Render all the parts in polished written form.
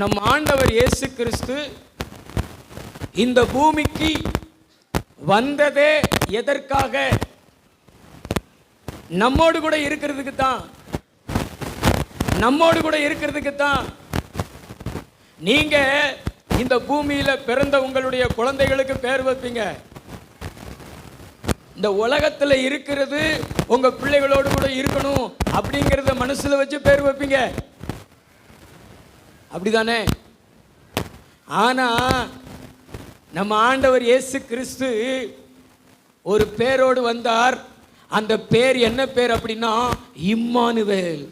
நம் ஆண்டவர் இயேசு கிறிஸ்து இந்த பூமிக்கு வந்ததே எதற்காக? நம்மோடு கூட இருக்கிறதுக்கு தான். நம்மோடு கூட இருக்கிறதுக்கு தான். நீங்க இந்த பூமியில பிறந்த உங்களுடைய குழந்தைகளுக்கு பேர் வைப்பீங்க. இந்த உலகத்துல இருக்கிறது உங்க பிள்ளைகளோடு கூட இருக்கணும் அப்படிங்கறத மனசுல வச்சு பேர் வைப்பீங்க. அப்படிதானே? ஆனா நம்ம ஆண்டவர் இயேசு கிறிஸ்து ஒரு பேரோடு வந்தார். அந்த பேர் என்ன பேர் அப்படின்னா இம்மானுவேல்.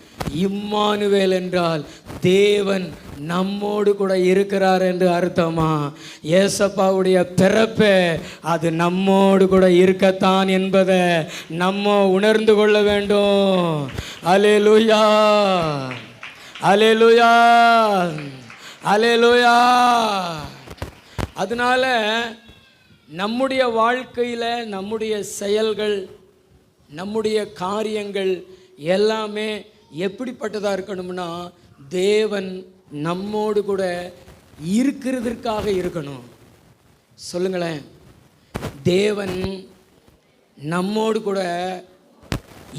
இம்மானுவேல் என்றால் தேவன் நம்மோடு கூட இருக்கிறார் என்று அர்த்தமா? ஏசப்பாவுடைய பிறப்பே அது நம்மோடு கூட இருக்கத்தான் என்பதை நம்ம உணர்ந்து கொள்ள வேண்டும். அல்லேலூயா, அல்லேலூயா, அல்லேலூயா. அதனால நம்முடைய வாழ்க்கையில் நம்முடைய செயல்கள், நம்முடைய காரியங்கள் எல்லாமே எப்படிப்பட்டதாக இருக்கணும்னா தேவன் நம்மோடு கூட இருக்கிறதற்காக இருக்கணும். சொல்லுங்களேன், தேவன் நம்மோடு கூட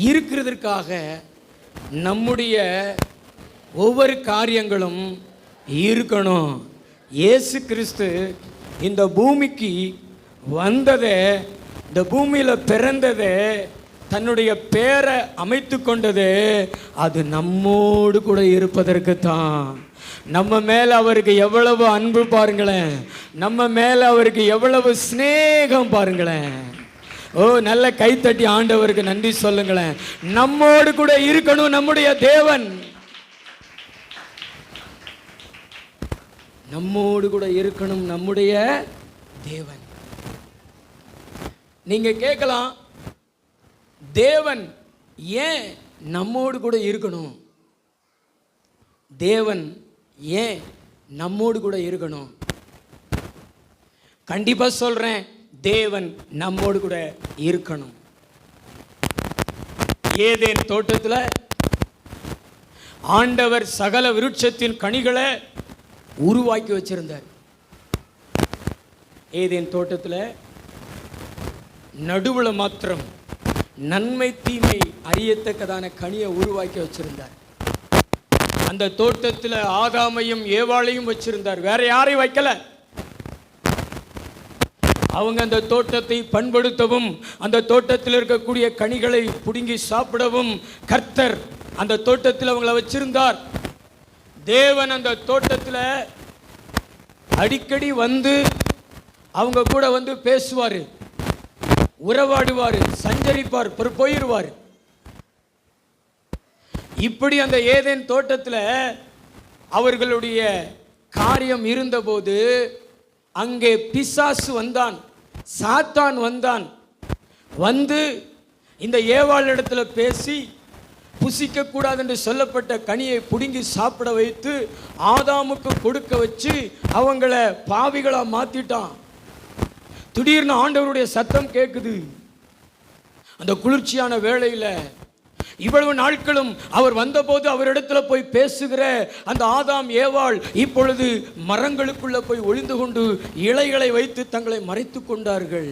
இருக்கிறதற்காக நம்முடைய ஒவ்வொரு காரியங்களும் இருக்கணும். இயேசு கிறிஸ்து இந்த பூமிக்கு வந்ததே, இந்த பூமியில் பிறந்ததே, தன்னுடைய பேரை அமைத்து கொண்டது அது நம்மோடு கூட இருப்பதற்கு தான். நம்ம மேல அவருக்கு எவ்வளவு அன்பு பாருங்களேன், நம்ம மேல அவருக்கு எவ்வளவு சிநேகம் பாருங்களேன். ஓ, நல்ல கைத்தட்டி ஆண்டவருக்கு நன்றி சொல்லுங்களேன். நம்மோடு கூட இருக்கணும் நம்முடைய தேவன். நம்மோடு கூட இருக்கணும் நம்முடைய தேவன். நீங்க கேட்கலாம், தேவன் ஏன் நம்மோடு கூட இருக்கணும்? தேவன் ஏன் நம்மோடு கூட இருக்கணும்? கண்டிப்பா சொல்றேன், தேவன் நம்மோடு கூட இருக்கணும். ஏதேன் தோட்டத்தில் ஆண்டவர் சகல விருட்சத்தின் கனிகளை உருவாக்கி வச்சிருந்தார். ஏதேன் தோட்டத்தில் நடுவுல மாத்திரம் நன்மை தீமை அறியத்தக்கதான கனியை உருவாக்கி வச்சிருந்தார். அந்த தோட்டத்தில் ஆதாமையும் ஏவாளையும் வச்சிருந்தார், வேற யாரையும் வைக்கல. அவங்க அந்த தோட்டத்தை பண்படுத்தவும், அந்த தோட்டத்தில் இருக்கக்கூடிய கனிகளை புடுங்கி சாப்பிடவும் கர்த்தர் அந்த தோட்டத்தில் அவங்களை வச்சிருந்தார். தேவன் அந்த தோட்டத்தில் அடிக்கடி வந்து அவங்க கூட வந்து பேசுவார், உறவாடுவார், சஞ்சரிப்பார், போயிடுவார். இப்படி அந்த ஏதேன் தோட்டத்தில் அவர்களுடைய காரியம் இருந்தபோது அங்கே பிசாசு வந்தான், சாத்தான் வந்தான். வந்து இந்த ஏவாள் இடத்துல பேசி புசிக்க கூடாது என்று சொல்லப்பட்ட கனியை புடுங்கி சாப்பிட வைத்து ஆதாமுக்கு கொடுக்க வச்சு அவங்கள பாவிகளா மாத்திட்டான். திடீர்னு ஆண்டவருடைய சத்தம் கேட்குது. அந்த குளிர்ச்சியான வேளையில் இவ்வளவு நாட்களும் அவர் வந்தபோது அவரிடத்துல போய் பேசுகிற அந்த ஆதாம் ஏவாள் இப்பொழுது மரங்களுக்குள்ள போய் ஒளிந்து கொண்டு இலைகளை வைத்து தங்களை மறைத்து கொண்டார்கள்.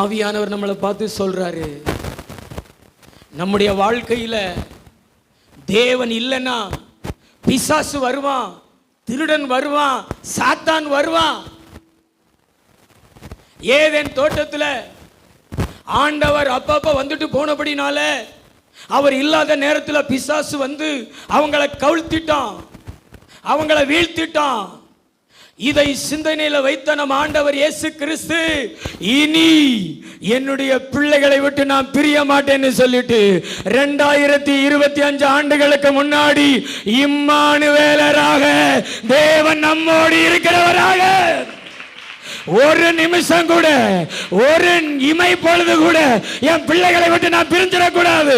ஆவியானவர் நம்மளை பார்த்து சொல்றாரு, நம்முடைய வாழ்க்கையில தேவன் இல்லைன்னா பிசாசு வருவான், திருடன் வருவான், சாத்தான் வருவான். ஏதேன் தோட்டத்தில் ஆண்டவர் அப்பப்ப வந்துட்டு போனபடினால அவர் இல்லாத நேரத்தில் பிசாசு வந்து அவங்களை கவிழ்த்திட்டான், அவங்களை வீழ்த்திட்டான். இதை சிந்தனையில வைத்த நம் ஆண்டவர் இயேசு கிறிஸ்து இனி என்னுடைய பிள்ளைகளை விட்டு நான் பிரிய மாட்டேன்னு சொல்லிட்டு 2025 ஆண்டுகளுக்கு முன்னாடி இம்மானுவேலராக தேவன் நம்மோடு இருக்கிறவராக ஒரு நிமிஷம் கூட, ஒரு இமை பொழுது கூட என் பிள்ளைகளை விட்டு நான் பிரிஞ்சிடக்கூடாது.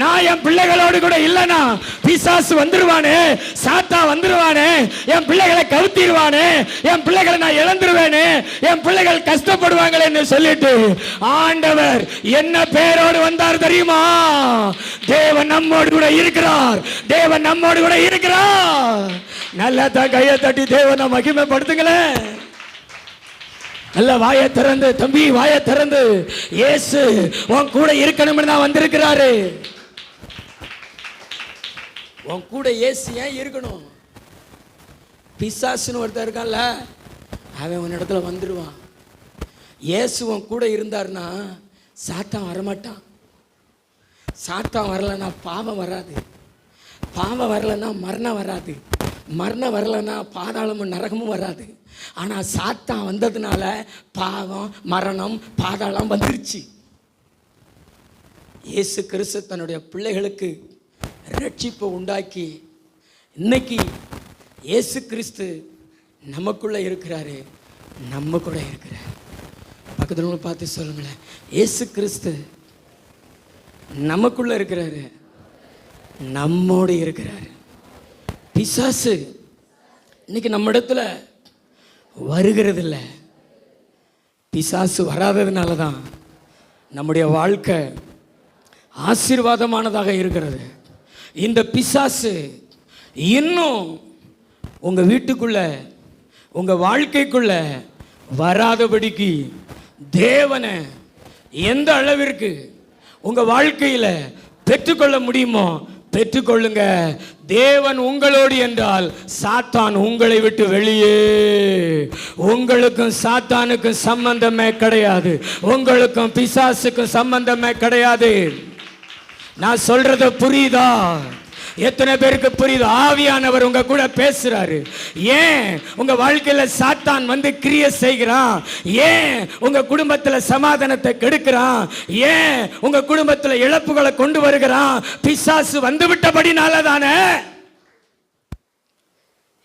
நான் என் பிள்ளைகளோடு கூட இல்லைன்னா பிசாசு வந்துருவானே, சாத்தா வந்துருவானே, என் பிள்ளைகளை கவுத்திடுவானே, என் பிள்ளைகளை நான் இழந்துருவேனே, என் பிள்ளைகள் கஷ்டப்படுவாங்களேன்னு சொல்லிட்டு ஆண்டவர் என்ன பேரோடு வந்தார் தெரியுமா? தேவன் நம்மோடு கூட இருக்கிறார். தேவன் நம்மோடு கூட இருக்கிறார். நல்லா தான் கையை தட்டி தேவனை மகிமைப்படுத்துங்களேன். நல்ல வாயை திறந்து, தம்பி வாயை திறந்து, இயேசு உன் கூட இருக்கணும்னு தான் வந்திருக்கிறாரு. உன் கூட இயேசு ஏன் இருக்கணும்? பிசாசுன்னு ஒருத்தர் இருக்கான்ல, அவன் உன் இடத்துல வந்துடுவான். இயேசு உன் கூட இருந்தார்னா சாத்தான் வரமாட்டான். சாத்தான் வரலன்னா பாவம் வராது. பாவம் வரலன்னா மரணம் வராது. மரணம் வரலன்னா பாதாளமும் நரகமும் வராது. ஆனால் சாத்தான் வந்ததுனால பாவம், மரணம், பாதாளம் வந்துருச்சு. இயேசு கிறிஸ்து தன்னுடைய பிள்ளைகளுக்கு ரட்சிப்பை உண்டாக்கி இன்னைக்கு இயேசு கிறிஸ்து நமக்குள்ள இருக்கிறாரு, நம்ம கூட இருக்கிறார். பக்கத்துல பார்த்து சொல்லுங்களேன், இயேசு கிறிஸ்து நமக்குள்ள இருக்கிறாரு, நம்மோடு இருக்கிறாரு. பிசாசு இன்னைக்கு நம்ம இடத்துல வருகிறது இல்லை. பிசாசு வராததுனால தான் நம்முடைய வாழ்க்கை ஆசீர்வாதமானதாக இருக்கிறது. இந்த பிசாசு இன்னும் உங்க வீட்டுக்குள்ள, உங்க வாழ்க்கைக்குள்ள வராதபடிக்கு தேவனை எந்த அளவிற்கு உங்க வாழ்க்கையில பெற்றுக்கொள்ள முடியுமோ பெற்றுக்கொள்ளுங்க. தேவன் உங்களோடு என்றால் சாத்தான் உங்களை விட்டு வெளியே. உங்களுக்கும் சாத்தானுக்கும் சம்பந்தமே கிடையாது. உங்களுக்கும் பிசாசுக்கும் சம்பந்தமே கிடையாது. நான் சொல்றத புரியுதா? எத்தனை பேருக்கு புரியுது? ஆவியானவர் உங்க கூட பேசுறாரு. ஏன் உங்க வாழ்க்கையில சாத்தான் வந்து கிரியை செய்கிறான்? ஏன் உங்க குடும்பத்துல சமாதானத்தை கெடுக்கிறான்? ஏன் உங்க குடும்பத்துல இழப்புகளை கொண்டு வருகிறான்? பிசாசு வந்து விட்டபடினால தானே.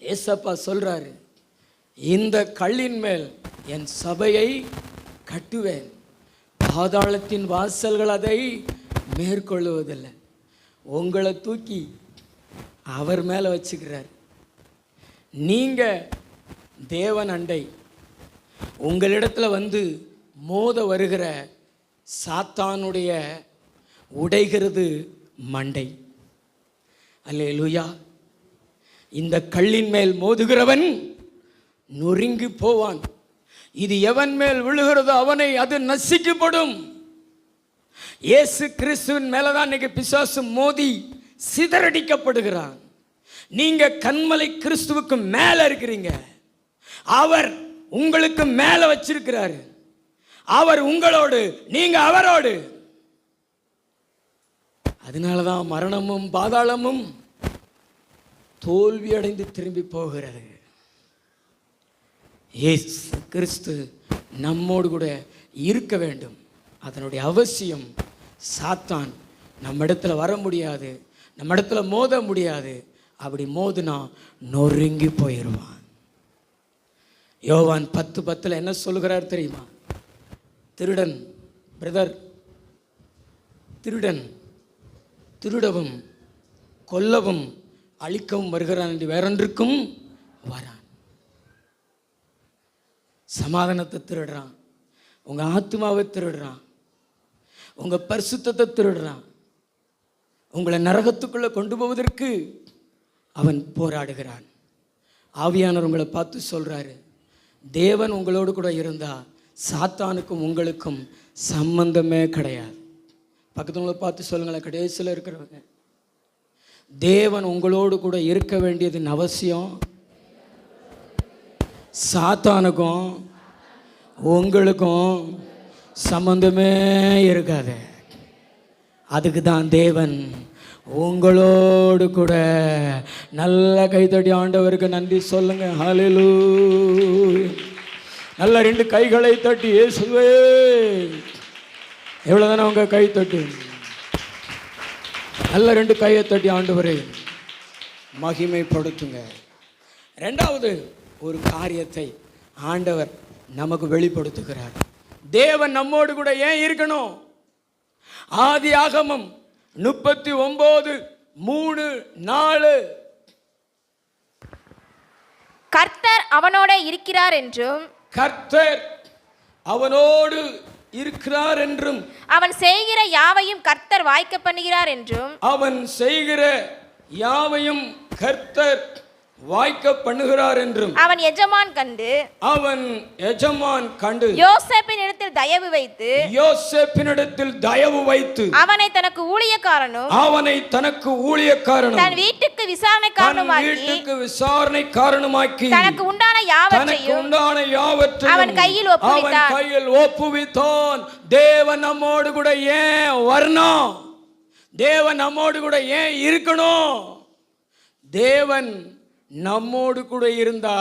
ஏசப்பா சொல்றாரு, இந்த கல்லின் மேல் என் சபையை கட்டுவேன், பாதாளத்தின் வாசல்கள் அதை மேற்கொள்ளுவதில்லை. உங்களை தூக்கி அவர் மேலே வச்சுக்கிறார். நீங்க தேவன் அண்டை உங்களிடத்துல வந்து மோத வருகிற சாத்தானுடைய உடைகிறது மண்டை. அல்லேலூயா. இந்த கல்லின் மேல் மோதுகிறவன் நொறுங்கி போவான். இது எவன் மேல் விழுகிறதோ அவனை அது நசிக்கப்படும். இயேசு கிறிஸ்துவின் மேலதான் இன்னைக்கு பிசாசு மோதி சிதறடிக்கப்படுகிறான். நீங்க கன்மலை கிறிஸ்துவுக்கு மேல இருக்கிறீங்க. அவர் உங்களுக்கு மேல வச்சிருக்கிறாரு. அவர் உங்களோடு, நீங்க அவரோடு. அதனாலதான் மரணமும் பாதாளமும் தோல்வி அடைந்து திரும்பி போகிறது. இயேசு கிறிஸ்து நம்மோடு கூட இருக்க வேண்டும். அதனுடைய அவசியம். சாத்தான் நம்ம இடத்துல வர முடியாது, நம்ம இடத்துல மோத முடியாது. அப்படி மோதுனா நொறுங்கி போயிடுவான். யோவான் 10:10 என்ன சொல்லுகிறார் தெரியுமா? திருடன், பிரதர், திருடன் திருடவும் கொல்லவும் அழிக்கவும் வருகிறான் என்று வேறொன்றுக்கும் வரான். சமாதானத்தை திருடுறான், உங்க ஆத்மாவை திருடுறான், உங்க பரிசுத்தத்தை திருடுறான். உங்களை நரகத்துக்குள்ள கொண்டு போவதற்கு அவன் போராடுகிறான். ஆவியானவர் உங்களை பார்த்து சொல்றாரு, தேவன் உங்களோடு கூட இருந்தா சாத்தானுக்கும் உங்களுக்கும் சம்பந்தமே கிடையாது. பக்கத்துல பார்த்து சொல்லுங்களேன், கடைசியில் இருக்கிறவங்க, தேவன் உங்களோடு கூட இருக்க வேண்டியதின் அவசியம் சாத்தானுக்கும் உங்களுக்கும் சம்பந்தமே இருக்காது. அதுக்கு தான் தேவன் உங்களோடு கூட. நல்ல கைத்தடி ஆண்டவருக்கு நன்றி சொல்லுங்க. ஹல்லேலூயா. நல்ல 2 கைகளை தட்டி இயேசுவே. எவ்வளவுதானே உங்க கை தட்டி? நல்ல 2 கையை தட்டி ஆண்டவரை மகிமைப்படுத்துங்க. 2வது ஒரு காரியத்தை ஆண்டவர் நமக்கு வெளிப்படுத்துகிறார். தேவன் நம்மோடு கூட ஏன் இருக்கணும்? ஆதியாகமம் 39:3-4 கர்த்தர் அவனோட இருக்கிறார் என்றும், கர்த்தர் அவனோடு இருக்கிறார் என்றும் அவன் செய்கிற யாவையும் கர்த்தர் வாய்க்க பண்ணுகிறார் என்றும் அவன் செய்கிற யாவையும் கர்த்தர் வாய்க்க பண்ணுகிறார் என்றும் அவன் எஜமான் கண்டு யோசேப்பின் இடத்தில் தயவு வைத்து அவனை தனக்கு ஊழியக்காரனும் தன் வீட்டுக்கு விசாரணைக்காரனுமாக்கி தனக்கு உண்டான யாவற்றையும் அவன் கையில் ஒப்புவித்தான். தேவன் நம்மோடு கூட ஏன் வரணும்? தேவன் நம்மோடு கூட ஏன் இருக்கணும்? தேவன் நம்மோடு கூட இருந்தா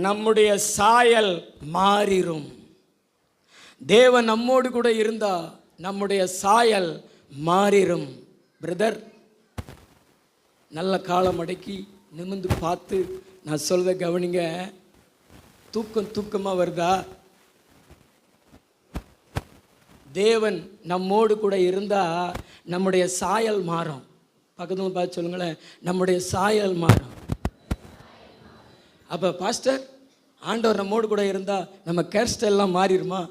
நம்முடைய சாயல் மாறிடும். தேவன் நம்மோடு கூட இருந்தா நம்முடைய சாயல் மாறிடும். பிரதர், நல்ல காலம் அடக்கி நிமிர்ந்து பார்த்து நான் சொல்றத கவனிங்க. தூக்கமா வருதா? தேவன் நம்மோடு கூட இருந்தா நம்முடைய சாயல் மாறும். பக்கத்துல பார்த்து சொல்லுங்களேன், நம்முடைய சாயல் மாறும். அப்போ பாஸ்டர், ஆண்டவர் நம்மோடு கூட இருந்தா நம்ம கேர் ஸ்டைல்லாம் மாறிடுமா?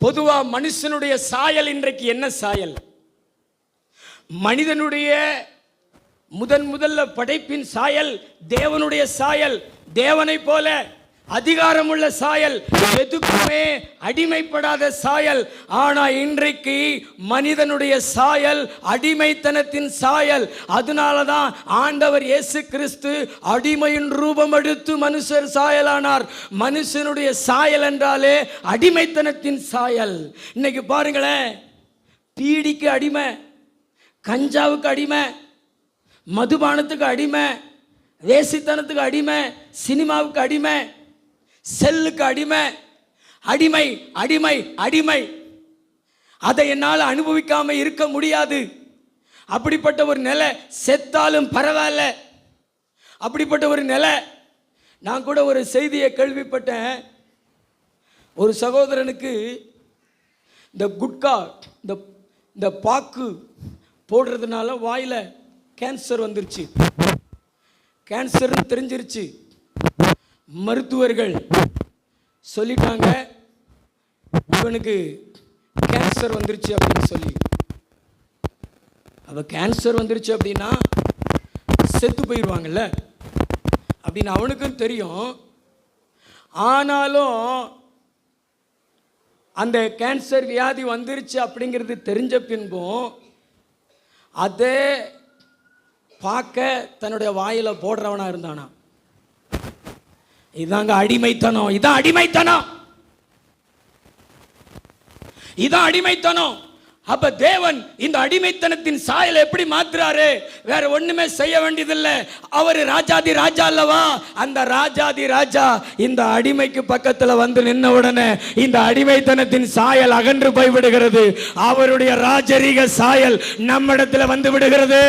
பொதுவா மனுஷனுடைய சாயல் இன்றைக்கு என்ன சாயல்? மனிதனுடைய முதல்ல படைப்பின் சாயல் தேவனுடைய சாயல், தேவனை போல அதிகாரமுள்ள சாயல், எதுக்குமே அடிமைப்படாத சாயல். ஆனா இன்றைக்கு மனிதனுடைய சாயல் அடிமைத்தனத்தின் சாயல். அதனாலதான் ஆண்டவர் இயேசு கிறிஸ்து அடிமையின் ரூபம் எடுத்து மனுஷர் சாயலானார். மனுஷனுடைய சாயல் என்றாலே அடிமைத்தனத்தின் சாயல். இன்னைக்கு பாருங்களேன், பீடிக்கு அடிமை, கஞ்சாவுக்கு அடிமை, மதுபானத்துக்கு அடிமை, வேசித்தனத்துக்கு அடிமை, சினிமாவுக்கு அடிமை, செல்லுக்கு அடிமை, அடிமை அடிமை அடிமை. அதை என்னால் அனுபவிக்காம இருக்க முடியாது. அப்படிப்பட்ட ஒரு நிலை, செத்தாலும் பரவாயில்ல, அப்படிப்பட்ட ஒரு நிலை. நான் கூட ஒரு செய்தியை கேள்விப்பட்டேன். ஒரு சகோதரனுக்கு இந்த குட்கா, இந்த பாக்கு போடுறதுனால வாயில கேன்சர் வந்துருச்சு. கேன்சர்னு தெரிஞ்சிருச்சு. மருத்துவர்கள் சொல்லிட்டாங்க, இவனுக்கு கேன்சர் வந்துருச்சு அப்படின்னு சொல்லி. அப்ப கேன்சர் வந்துருச்சு அப்படின்னா செத்து போயிடுவாங்கல்ல அப்படின்னு அவனுக்கும் தெரியும். ஆனாலும் அந்த கேன்சர் வியாதி வந்துருச்சு அப்படிங்கிறது தெரிஞ்ச பின்பும் அதே பார்க்க தன்னுடைய வாயில போடுறவனா இருந்தானா. இதாங்க அடிமைத்தனம். இதான் அடிமைத்தனம், இதான் அடிமைத்தனம். அப்ப தேவன் இந்த அடிமைத்தனத்தின் சாயலை எப்படி மாத்துறாரு? வேற ஒண்ணுமே செய்ய வேண்டியதில்லை. அவர் ராஜாதி ராஜா அல்லவா? அந்த ராஜாதி ராஜா இந்த அடிமைக்கு பக்கத்துல வந்து நின்ன உடனே இந்த அடிமைத்தனத்தின் சாயல் அகன்று போய் விடுகிறது. அவருடைய ராஜரீக சாயல் நம்மிடத்துல வந்து விடுகிறது.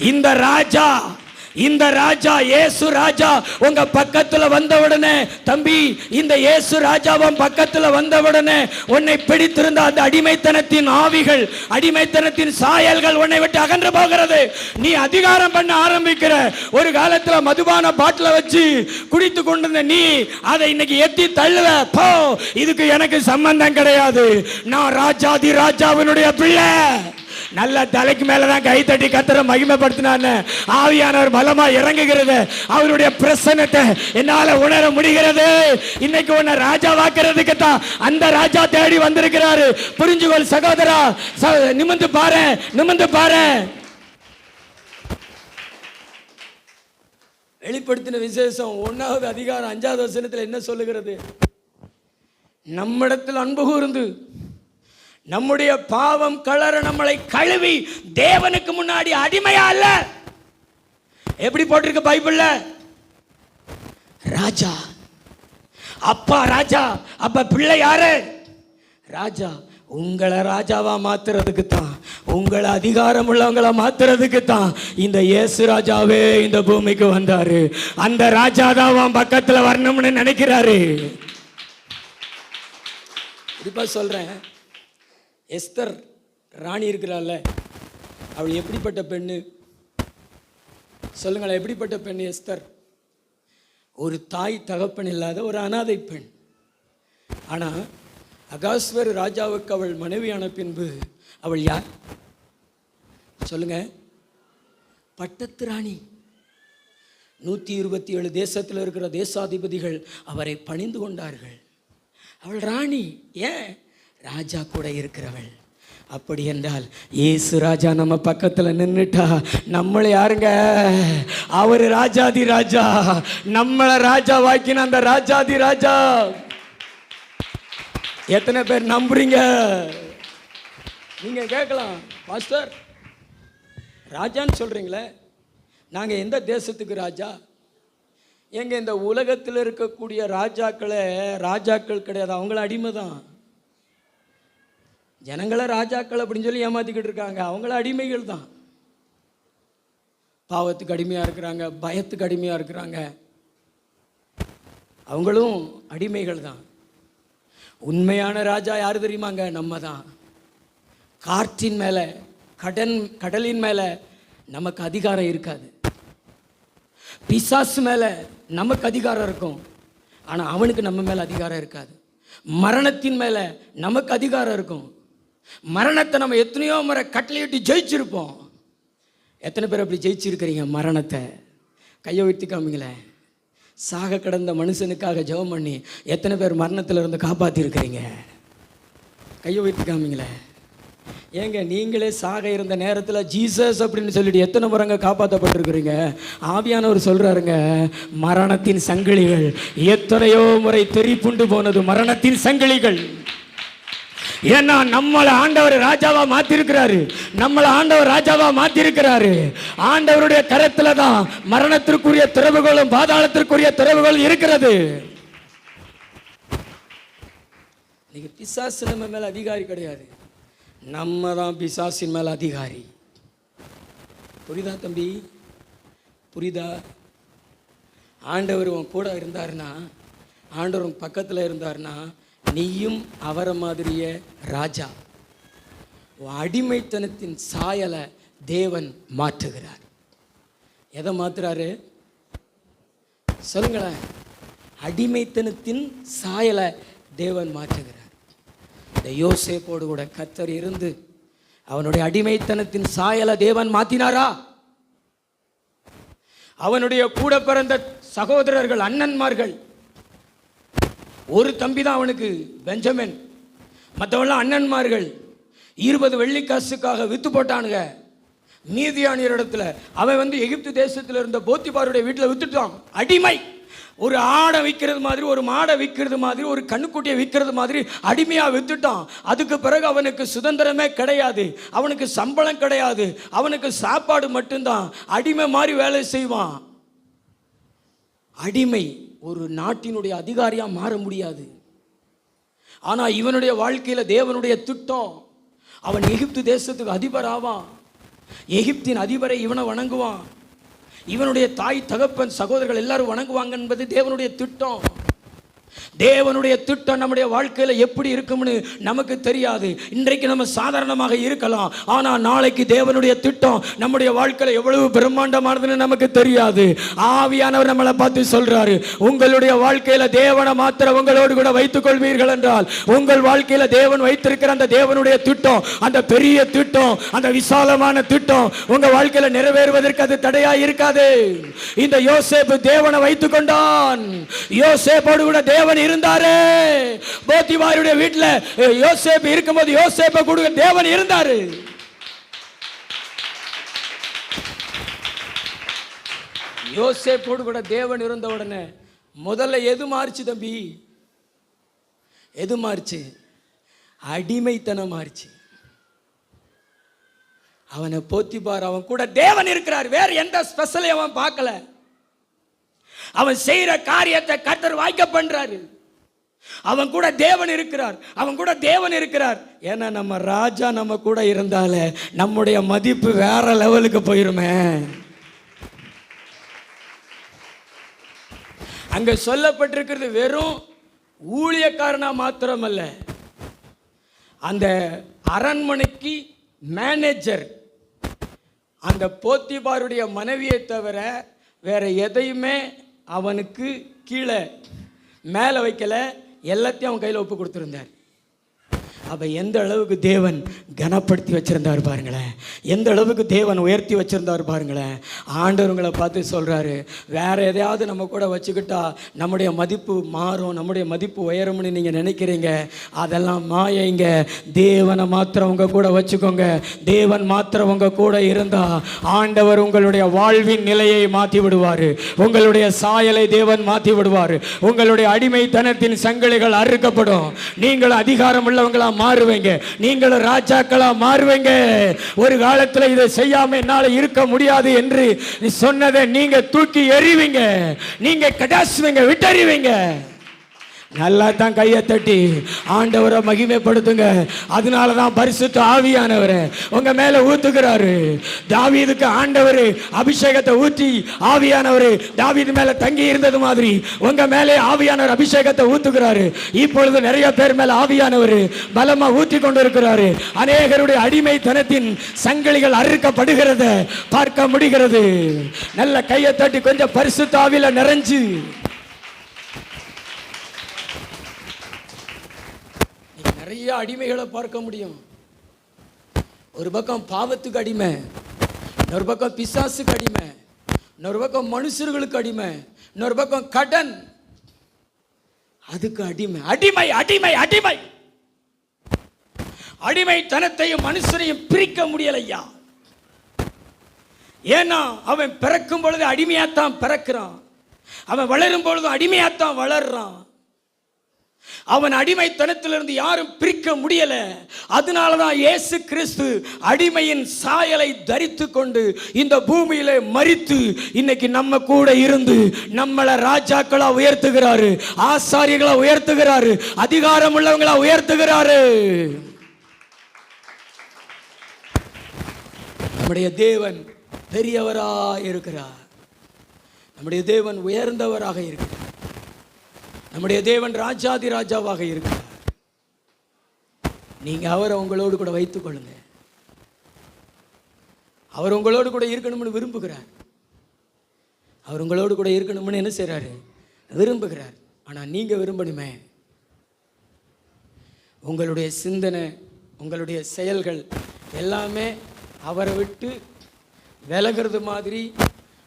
இந்த ராஜா இயேசு ராஜா உங்க பக்கத்துல வந்த உடனே, தம்பி, இந்த இயேசு ராஜாவும் பக்கத்துல வந்த உடனே உன்னை பிடித்திருந்த அந்த அடிமைத்தனத்தின் ஆவிகள், அடிமைத்தனத்தின் சாயல்கள் உன்னை விட்டு அகன்று போகிறது. நீ அதிகாரம் பண்ண ஆரம்பிக்கிற. ஒரு காலத்துல மதுபான பாட்டில வச்சு குடித்து கொண்டிருந்த நீ அதை இன்னைக்கு எத்தி தள்ளுவ. போ, இதுக்கு எனக்கு சம்பந்தம் கிடையாது. நான் ராஜாதி ராஜாவினுடைய பிள்ளை. நல்ல தலைக்கு மேலதான் கை தட்டி கத்தர மகிமைப்படுத்தினான்னு ஆவியானவர் பலமா இறங்குகிறது. அவருடைய பிரசன்னத்தை என்னால உணர முடிகிறது. இன்னைக்கு உன்னை ராஜா வாக்குறதுக்கு தான் அந்த ராஜா தேடி வந்திருக்கிறாரு. புரிஞ்சுகொள் சகோதரா, நிமிந்து பாரு, நிமிந்து பாரு. வெளிப்படுத்தின விசேஷம் 1வது அதிகாரம் 5வது வசனத்தில் என்ன சொல்லுகிறது? நம்மிடத்தில் அன்பு கூர்ந்து நம்முடைய பாவம் கலர நம்மளை கழுவி தேவனுக்கு முன்னாடி அடிமையா அல்ல. எப்படி போட்டிருக்கு பைபிள்ல? ராஜா, அப்பா ராஜா. அப்ப பிள்ளை யாரு? ராஜா. உங்களை ராஜாவா மாத்துறதுக்கு தான், உங்களை அதிகாரம் உள்ளவங்களை மாத்துறதுக்கு தான் இந்த இயேசு ராஜாவே இந்த பூமிக்கு வந்தாரு. அந்த ராஜா தான் பக்கத்துல வரணும்னு நினைக்கிறாரு. இப்ப சொல்றேன், எஸ்தர் ராணி இருக்கிறாள், அவள் எப்படிப்பட்ட பெண்ணு சொல்லுங்களேன்? எப்படிப்பட்ட பெண்ணு எஸ்தர்? ஒரு தாய் தகப்பன் இல்லாத ஒரு அனாதை பெண். ஆனால் அகாஸ்வேரு ராஜாவுக்கு அவள் மனைவியான பின்பு அவள் யார் சொல்லுங்க? பட்டத்து ராணி. 127 தேசத்தில் இருக்கிற தேசாதிபதிகள் அவரை பணிந்து கொண்டார்கள். அவள் ராணி. ஏன்? ராஜா கூட இருக்கிறவள். அப்படி என்றால் இயேசு ராஜா நம்ம பக்கத்தில் நின்றுட்டா நம்மளை யாருங்க? அவர் ராஜாதி ராஜா, நம்மளை ராஜா வாக்கின அந்த ராஜாதி ராஜா. எத்தனை பேர் நம்புறீங்க? நீங்க கேட்கலாம், பாஸ்டர் ராஜான்னு சொல்றீங்களே, நாங்க எந்த தேசத்துக்கு ராஜா? எங்க இந்த உலகத்தில் இருக்கக்கூடிய ராஜாக்கள் கிடையாது, அவங்கள அடிமை தான். ஜனங்களை ராஜாக்கள் அப்படின்னு சொல்லி ஏமாத்திக்கிட்டு இருக்காங்க, அவங்கள அடிமைகள் தான். பாவத்துக்கு அடிமையாக இருக்கிறாங்க, பயத்துக்கு அடிமையாக இருக்கிறாங்க, அவங்களும் அடிமைகள் தான். உண்மையான ராஜா யார் தெரியுமாங்க? நம்ம தான். காற்றின் மேலே கடலின் மேலே நமக்கு அதிகாரம் இருக்காது. பிசாசு மேலே நமக்கு அதிகாரம் இருக்கும், ஆனால் அவனுக்கு நம்ம மேலே அதிகாரம் இருக்காது. மரணத்தின் மேலே நமக்கு அதிகாரம் இருக்கும். மரணத்தை நம்ம எத்தனையோ முறை கட்டளையிட்டு ஜெயிச்சிருப்போம். எத்தனை பேர் அப்படி ஜெயிச்சிருக்கிறீங்க? மரணத்தை கையை உயர்த்தி காமிங்களேன். சாக கடந்த மனுஷனுக்காக ஜெபம் பண்ணி எத்தனை பேர் மரணத்தில் இருந்து காப்பாற்றிருக்கிறீங்க? கையை உயர்த்தி காமிங்களேன். ஏங்க நீங்களே சாக இருந்த நேரத்தில் ஜீசஸ் அப்படின்னு சொல்லிட்டு எத்தனை முறைங்க காப்பாற்றப்பட்டிருக்கிறீங்க? ஆவியானவர் சொல்றாருங்க, மரணத்தின் சங்கிலிகள் எத்தனையோ முறை தெரிப்புண்டு போனது மரணத்தின் சங்கிலிகள். ஏன்னா நம்மளை ஆண்டவர் ராஜாவா மாத்திருக்கிறாரு. ஆண்டவருடைய கரத்துல தான் மரணத்திற்குரிய திறவுகளும் பாதாளத்திற்குரிய திறவுகளும் இருக்கிறது. நீங்க பிசாசு நம்ம மேல அதிகாரி கிடையாது, நம்ம தான் பிசாசின் மேல அதிகாரி. புரியுதா தம்பி? புரியுதா? ஆண்டவர் உன் கூட இருந்தாருன்னா, ஆண்டவர் உன் பக்கத்தில் இருந்தாருன்னா, நீயும் அவரை மாதிரியே ராஜா. அடிமைத்தனத்தின் சாயலை தேவன் மாற்றுகிறார். எதை மாற்றுறாரு சொல்லுங்களேன்? அடிமைத்தனத்தின் சாயலை தேவன் மாற்றுகிறார். இந்த யோசேப்போடு கூட கர்த்தர் இருந்து அவனுடைய அடிமைத்தனத்தின் சாயலை தேவன் மாற்றினாரா? அவனுடைய கூட பிறந்த சகோதரர்கள், அண்ணன்மார்கள், ஒரு தம்பி தான் அவனுக்கு, பெஞ்சமின். மற்றவெல்லாம் அண்ணன்மார்கள் 20 வெள்ளிக்காசுக்காக வித்து போட்டானுங்க மீதியானியர் இடத்துல. அவன் எகிப்து தேசத்தில் இருந்த போத்திபாருடைய வீட்டில் வித்துட்டான். அடிமை. ஒரு ஆடை விற்கிறது மாதிரி, ஒரு மாடை விற்கிறது மாதிரி, ஒரு கண்ணுக்குட்டியை விற்கிறது மாதிரி அடிமையாக வித்துட்டான். அதுக்கு பிறகு அவனுக்கு சுதந்திரமே கிடையாது, அவனுக்கு சம்பளம் கிடையாது, அவனுக்கு சாப்பாடு மட்டும்தான். அடிமை மாதிரி வேலை செய்வான். அடிமை ஒரு நாட்டினுடைய அதிகாரியாக மாற முடியாது. ஆனால் இவனுடைய வாழ்க்கையில் தேவனுடைய திட்டம். அவன் எகிப்து தேசத்துக்கு அதிபர் ஆவான். எகிப்தின் அதிபரை இவனை வணங்குவான். இவனுடைய தாய் தகப்பன் சகோதரர்கள் எல்லாரும் வணங்குவாங்க என்பது தேவனுடைய திட்டம். தேவனுடைய திட்டம் நம்முடைய வாழ்க்கையில் எப்படி இருக்கும்னு நமக்கு தெரியாது. இன்றைக்கு நம்ம சாதாரணமாக இருக்கலாம், ஆனால் நாளைக்கு தேவனுடைய திட்டம் நம்முடைய வாழ்க்கையில் எவ்வளவு பிரம்மாண்டமானதுன்னு நமக்கு தெரியாது. ஆவியானவர் நம்மளை பார்த்து சொல்றாரு, உங்களுடைய வாழ்க்கையில தேவனை மாத்திர உங்களோடு கூட வைத்துக் கொள்வீர்கள் என்றால், உங்கள் வாழ்க்கையில தேவன் வைத்திருக்கிற அந்த தேவனுடைய திட்டம், அந்த பெரிய திட்டம், அந்த விசாலமான திட்டம் உங்க வாழ்க்கையில நிறைவேறுவதற்கு அது தடையா இருக்காது. இந்த யோசேப்பு தேவனை வைத்துக் கொண்டான். யோசேப்போடு கூட தேவன் இருந்தாரு. போத்திபாருடைய வீட்டில் யோசேப்பு இருக்கும்போது யோசேப்பை கூட தேவன் இருந்தாரு. யோசேப்போடு கூட தேவன் இருந்த உடனே முதல்ல எது மாறிச்சு தம்பி? எது மாறிச்சு? அடிமைத்தனம் மாறிச்சு. அவனை போத்திபார், அவன் கூட தேவன் இருக்கிறார். வேற எந்த ஸ்பெஷலையும் அவன் பார்க்கல. அவன் செய்யற காரியத்தை கர்த்தர் வாய்க்க பண்றாரு. அவன் கூட தேவன் இருக்கிறார். ஏன்னா நம்ம ராஜா நம்ம கூட இருந்தாலே நம்முடைய மதிப்பு வேற லெவலுக்கு போயிருமே. அங்க சொல்லப்பட்டிருக்கிறது வெறும் ஊழியக்காரனா மாத்திரமல்ல, அந்த அரண்மனைக்கு மேனேஜர், அந்த போத்திபாருடைய மனைவியை தவிர வேற எதையுமே அவனுக்கு கீழே மேலே வைக்கல, எல்லாத்தையும் அவன் கையில் ஒப்பு கொடுத்துருந்தார். அப்போ எந்த அளவுக்கு தேவன் கனப்படுத்தி வச்சுருந்தார் பாருங்களேன், எந்த அளவுக்கு தேவன் உயர்த்தி வச்சுருந்தார் பாருங்களேன். ஆண்டவர்களை பார்த்து சொல்கிறாரு, வேறு எதையாவது நம்ம கூட வச்சுக்கிட்டா நம்முடைய மதிப்பு மாறும், நம்முடைய மதிப்பு உயரும்னு நீங்கள் நினைக்கிறீங்க, அதெல்லாம் மாயைங்க. தேவனை மாத்திரம் உங்கள் கூட வச்சுக்கோங்க. தேவன் மாத்திரம் உங்கள் கூட இருந்தால் ஆண்டவர் உங்களுடைய வாழ்வின் நிலையை மாற்றி விடுவார். உங்களுடைய சாயலை தேவன் மாற்றி விடுவார். உங்களுடைய அடிமைத்தனத்தின் சங்கிலிகள் அறுக்கப்படும். நீங்கள் அதிகாரம் உள்ளவங்களா மாறுவீங்க. நீங்களும் ராஜாக்களா மாறுவீங்க. ஒரு காலத்தில் இதை செய்யாம என்னால இருக்க முடியாது என்று சொன்னதை நீங்க தூக்கி எறிவீங்க. நீங்க கடாசுவீங்க, விட்டறிவீங்க. நல்லா தான் கையை தட்டி ஆண்டவரை மகிமைப்படுத்துங்க. அதனால தான் பரிசுத்த ஆவியானவரை உங்க மேல ஊத்துகிறாரு. தாவீதுக்கு ஆண்டவர் அபிஷேகத்தை ஊற்றி ஆவியானவர் தாவீது மேல தங்கி இருந்தது மாதிரி உங்க மேலே ஆவியானவர் அபிஷேகத்தை ஊத்துகிறாரு. இப்பொழுது நிறைய பேர் மேல ஆவியானவர் பலமா ஊற்றி கொண்டிருக்கிறாரு. அநேகருடைய அடிமைத்தனத்தின் சங்கிலிகள் அறுக்கப்படுகிறத பார்க்க முடிகிறது. நல்ல கையை தட்டி கொஞ்சம் பரிசுத்த ஆவியில நிறைஞ்சு நிறைய அடிமைகளை பார்க்க முடியும். ஒரு பக்கம் பாவத்துக்கு அடிமை, இன்னொரு பக்கம் பிசாசுக்கு அடிமை, இன்னொரு பக்கம் மனுஷர்களுக்கு அடிமை, இன்னொரு பக்கம் கடன், அதுக்கு அடிமை. அடிமை அடிமை அடிமை அடிமைத்தனத்தையும் மனுஷனையும் பிரிக்க முடியலையா? ஏன்னா அவன் பிறக்கும் பொழுது அடிமையாத்தான் பிறக்கிறான், அவன் வளரும் பொழுது அடிமையாத்தான் வளர்றான். அவன் அடிமைத்தனத்திலிருந்து யாரும் பிரிக்க முடியல. அதனாலதான் இயேசு கிறிஸ்து அடிமையின் சாயலை தரித்து கொண்டு இந்த பூமியில மரித்து இன்னைக்கு நம்ம கூட இருந்து நம்மளை ராஜாக்களா உயர்த்துகிறாரு, ஆசாரியர்களா உயர்த்துகிறாரு, அதிகாரம் உள்ளவங்களா உயர்த்துகிறாரு. நம்முடைய தேவன் பெரியவராக இருக்கிறார். நம்முடைய தேவன் உயர்ந்தவராக இருக்கிறார். நம்முடைய தேவன் ராஜாதி ராஜாவாக இருக்கிறார். நீங்க அவரை உங்களோடு கூட வைத்துக் கொள்ளுங்க. அவர் உங்களோடு கூட இருக்கணும்னு விரும்புகிறார். அவர் உங்களோடு கூட இருக்கணும்னு என்ன செய்றாரு? விரும்புகிறார். ஆனா நீங்க விரும்பணுமே. உங்களுடைய சிந்தனை, உங்களுடைய செயல்கள் எல்லாமே அவரை விட்டு விலகிறது மாதிரி,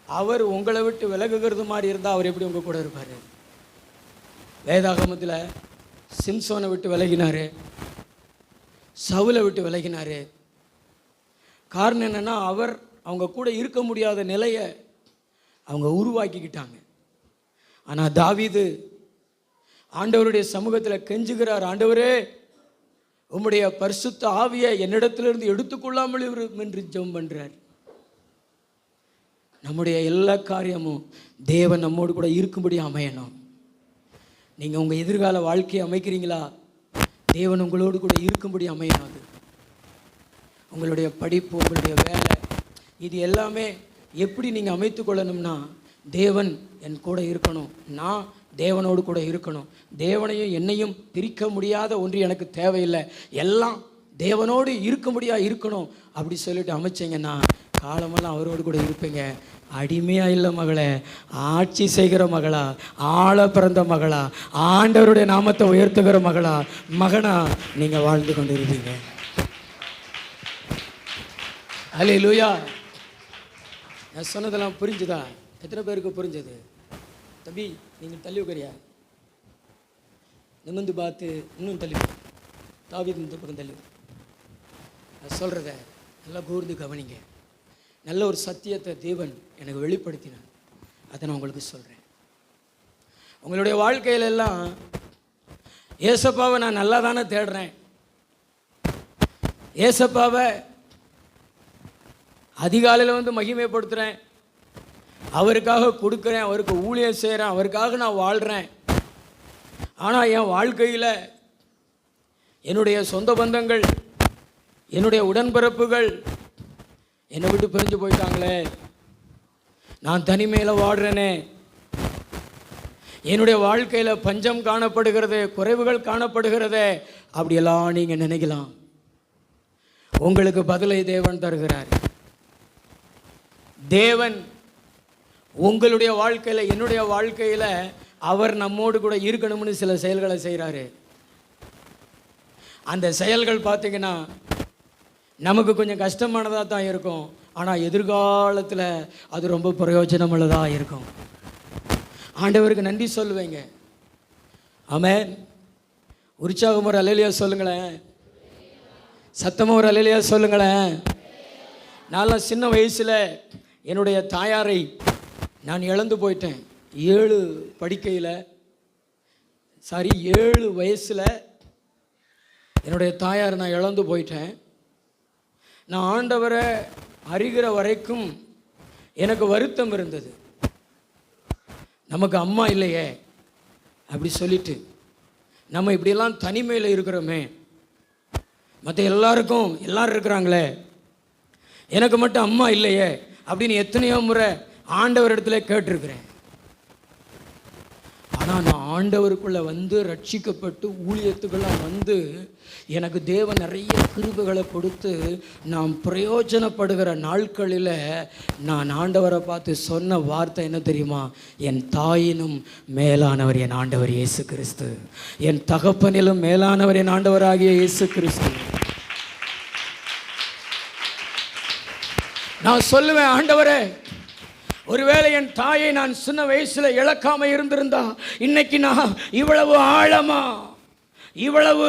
அவர் உங்களை விட்டு விலகுகிறது மாதிரி இருந்தால் அவர் எப்படி உங்க கூட இருப்பார்? வேதாகமத்தில் சிம்சோனை விட்டு விலகினார், சவுலை விட்டு விலகினார். காரணம் என்னென்னா அவங்க கூட இருக்க முடியாத நிலையை அவங்க உருவாக்கிக்கிட்டாங்க. ஆனால் தாவீது ஆண்டவருடைய சமூகத்தில் கெஞ்சுகிறார், ஆண்டவரே உம்முடைய பரிசுத்த ஆவியை என்னிடத்திலிருந்து எடுத்துக்கொள்ளாமல் என்று ஜெபம் பண்ணுறார். நம்முடைய எல்லா காரியமும் தேவன் நம்மோடு கூட இருக்கும்படி அமையணும். நீங்கள் உங்கள் எதிர்கால வாழ்க்கையை அமைக்கிறீங்களா? தேவன் உங்களோடு கூட இருக்கும்படி அமையணும். அது உங்களுடைய படிப்பு, உங்களுடைய வேலை, இது எல்லாமே எப்படி நீங்கள் அமைத்து கொள்ளணும்னா, தேவன் என் கூட இருக்கணும், நான் தேவனோடு கூட இருக்கணும், தேவனையும் என்னையும் பிரிக்க முடியாத ஒன்று எனக்கு தேவையில்லை, எல்லாம் தேவனோடு இருக்கும்படியாக இருக்கணும் அப்படி சொல்லிட்டு அமைச்சிங்கன்னா காலமெல்லாம் அவரோடு கூட இருப்பீங்க. அடிமையா இல்லை மகளே, ஆட்சி செய்கிற மகளா, ஆள பிறந்த மகளா, ஆண்டவருடைய நாமத்தை உயர்த்துகிற மகளா, மகனா நீங்க வாழ்ந்து கொண்டு இருப்பீங்க. அல்லேலூயா. நான் சொன்னதெல்லாம் புரிஞ்சுதா? எத்தனை பேருக்கு புரிஞ்சது? தம்பி நீங்கள் தள்ளி உட்காரியா? நிமிந்து பார்த்து இன்னும் தள்ளி, தாவீது இந்த பக்கம் தள்ளி. நான் சொல்கிறத நல்லா கூர்ந்து கவனிங்க. நல்ல ஒரு சத்தியத்தை தேவன் எனக்கு வெளிப்படுத்தினார், அதை நான் உங்களுக்கு சொல்கிறேன். உங்களுடைய வாழ்க்கையில எல்லாம் ஏசப்பாவை நான் நல்லா தானே தேடுறேன், ஏசப்பாவை அதிகாலையில் வந்து மகிமைப்படுத்துகிறேன், அவருக்காக கொடுக்குறேன், அவருக்கு ஊழியம் செய்கிறேன், அவருக்காக நான் வாழ்கிறேன். ஆனால் என் வாழ்க்கையில் என்னுடைய சொந்த பந்தங்கள், என்னுடைய உடன்பிறப்புகள் என்னை விட்டு பிரிஞ்சு போயிட்டாங்களே, நான் தனிமையில் வாடுறேனே, என்னுடைய வாழ்க்கையில் பஞ்சம் காணப்படுகிறது, குறைவுகள் காணப்படுகிறது, அப்படியெல்லாம் நீங்கள் நினைக்கலாம். உங்களுக்கு பதிலை தேவன் தருகிறார். தேவன் உங்களுடைய வாழ்க்கையில், என்னுடைய வாழ்க்கையில் அவர் நம்மோடு கூட இருக்கணும்னு சில செயல்களை செய்கிறாரு. அந்த செயல்கள் பார்த்தீங்கன்னா நமக்கு கொஞ்சம் கஷ்டமானதாக தான் இருக்கும், ஆனால் எதிர்காலத்தில் அது ரொம்ப பிரயோஜனமுள்ளதாக இருக்கும். ஆண்டவருக்கு நன்றி சொல்லுவேங்க. ஆமென். உற்சாகம் ஒரு அல்லேலூயா சொல்லுங்களேன். சத்தமாக ஒரு அல்லேலூயா சொல்லுங்களேன். நான் சின்ன வயசில் என்னுடைய தாயாரை நான் இழந்து போயிட்டேன். 7 வயசில் என்னுடைய தாயார் நான் இழந்து போயிட்டேன். நான் ஆண்டவரை அறிகிற வரைக்கும் எனக்கு வருத்தம் இருந்தது. நமக்கு அம்மா இல்லையே அப்படி சொல்லிட்டு நம்ம இப்படியெல்லாம் தனிமையில் இருக்கிறோமே, மற்ற எல்லாரும் இருக்கிறாங்களே, எனக்கு மட்டும் அம்மா இல்லையே அப்படின்னு எத்தனையோ முறை ஆண்டவரிடத்துல கேட்டிருக்கிறேன். ஆனால் நான் ஆண்டவருக்குள்ளே வந்து ரட்சிக்கப்பட்டு ஊழியத்துக்கெல்லாம் வந்து எனக்கு தேவன் நிறைய கிருபைகளை கொடுத்து நான் பிரயோஜனப்படுகிற நாட்களில் நான் ஆண்டவரை பார்த்து சொன்ன வார்த்தை என்ன தெரியுமா? என் தாயினும் மேலானவர் என் ஆண்டவர் இயேசு கிறிஸ்து, என் தகப்பனிலும் மேலானவர் என் ஆண்டவராகிய இயேசு கிறிஸ்து. நான் சொல்லுவேன், ஆண்டவரே, ஒருவேளை என் தாயை நான் சின்ன வயசுல இழக்காம இருந்திருந்தா இன்னைக்கு நான் இவ்வளவு ஆழமா, இவ்வளவு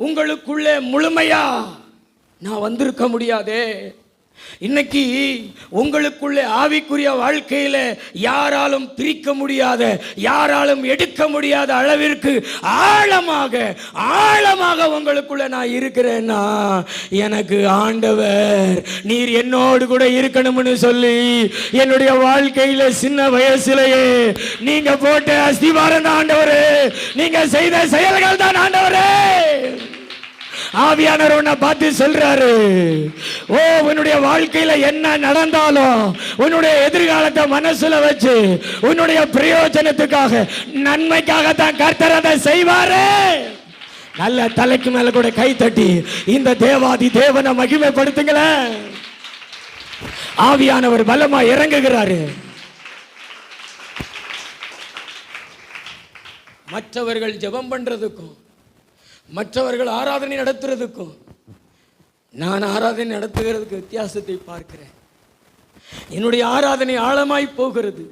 உங்களுக்குள்ளே முழுமையா நான் வந்திருக்க முடியாதே. இன்னைக்கு உங்களுக்குள்ளே ஆவிக்குரிய வாழ்க்கையில யாராலும் பிரிக்க முடியாத, யாராலும் எடுக்க முடியாத அளவிற்கு ஆழமாக உங்களுக்குள்ள நான் இருக்கிறேன்னா எனக்கு ஆண்டவர் நீர் என்னோடு கூட இருக்கணும்னு சொல்லி என்னுடைய வாழ்க்கையில சின்ன வயசுலயே நீங்க போட்ட அஸ்திவாரம் தான் ஆண்டவரே, நீங்க செய்த செயல்கள் தான் ஆண்டவரே. ஆவியானவர் உன்னை பார்த்து சொல்றாரு, ஓ உன்னுடைய வாழ்க்கையில என்ன நடந்தாலும் உன்னுடைய எதிர்காலத்தை மனசுல வச்சு உன்னுடைய பிரயோஜனத்துக்காக, நன்மைக்காகத்தான் கர்த்தர் அதை செய்வாரு. நல்ல தலைக்கு மேல கூட கை தட்டி இந்த தேவாதி தேவனை மகிமைப்படுத்துங்களேன். ஆவியானவர் பலமா இறங்குகிறாரு. மற்றவர்கள் ஜெபம் பண்றதுக்கும் மற்றவர்கள் ஆராதனை நடத்துறதுக்கும் நான் ஆராதனை நடத்துகிறதுக்கு வித்தியாசத்தை பார்க்கிறேன். என்னுடைய ஆராதனை ஆழமாய் போகிறது,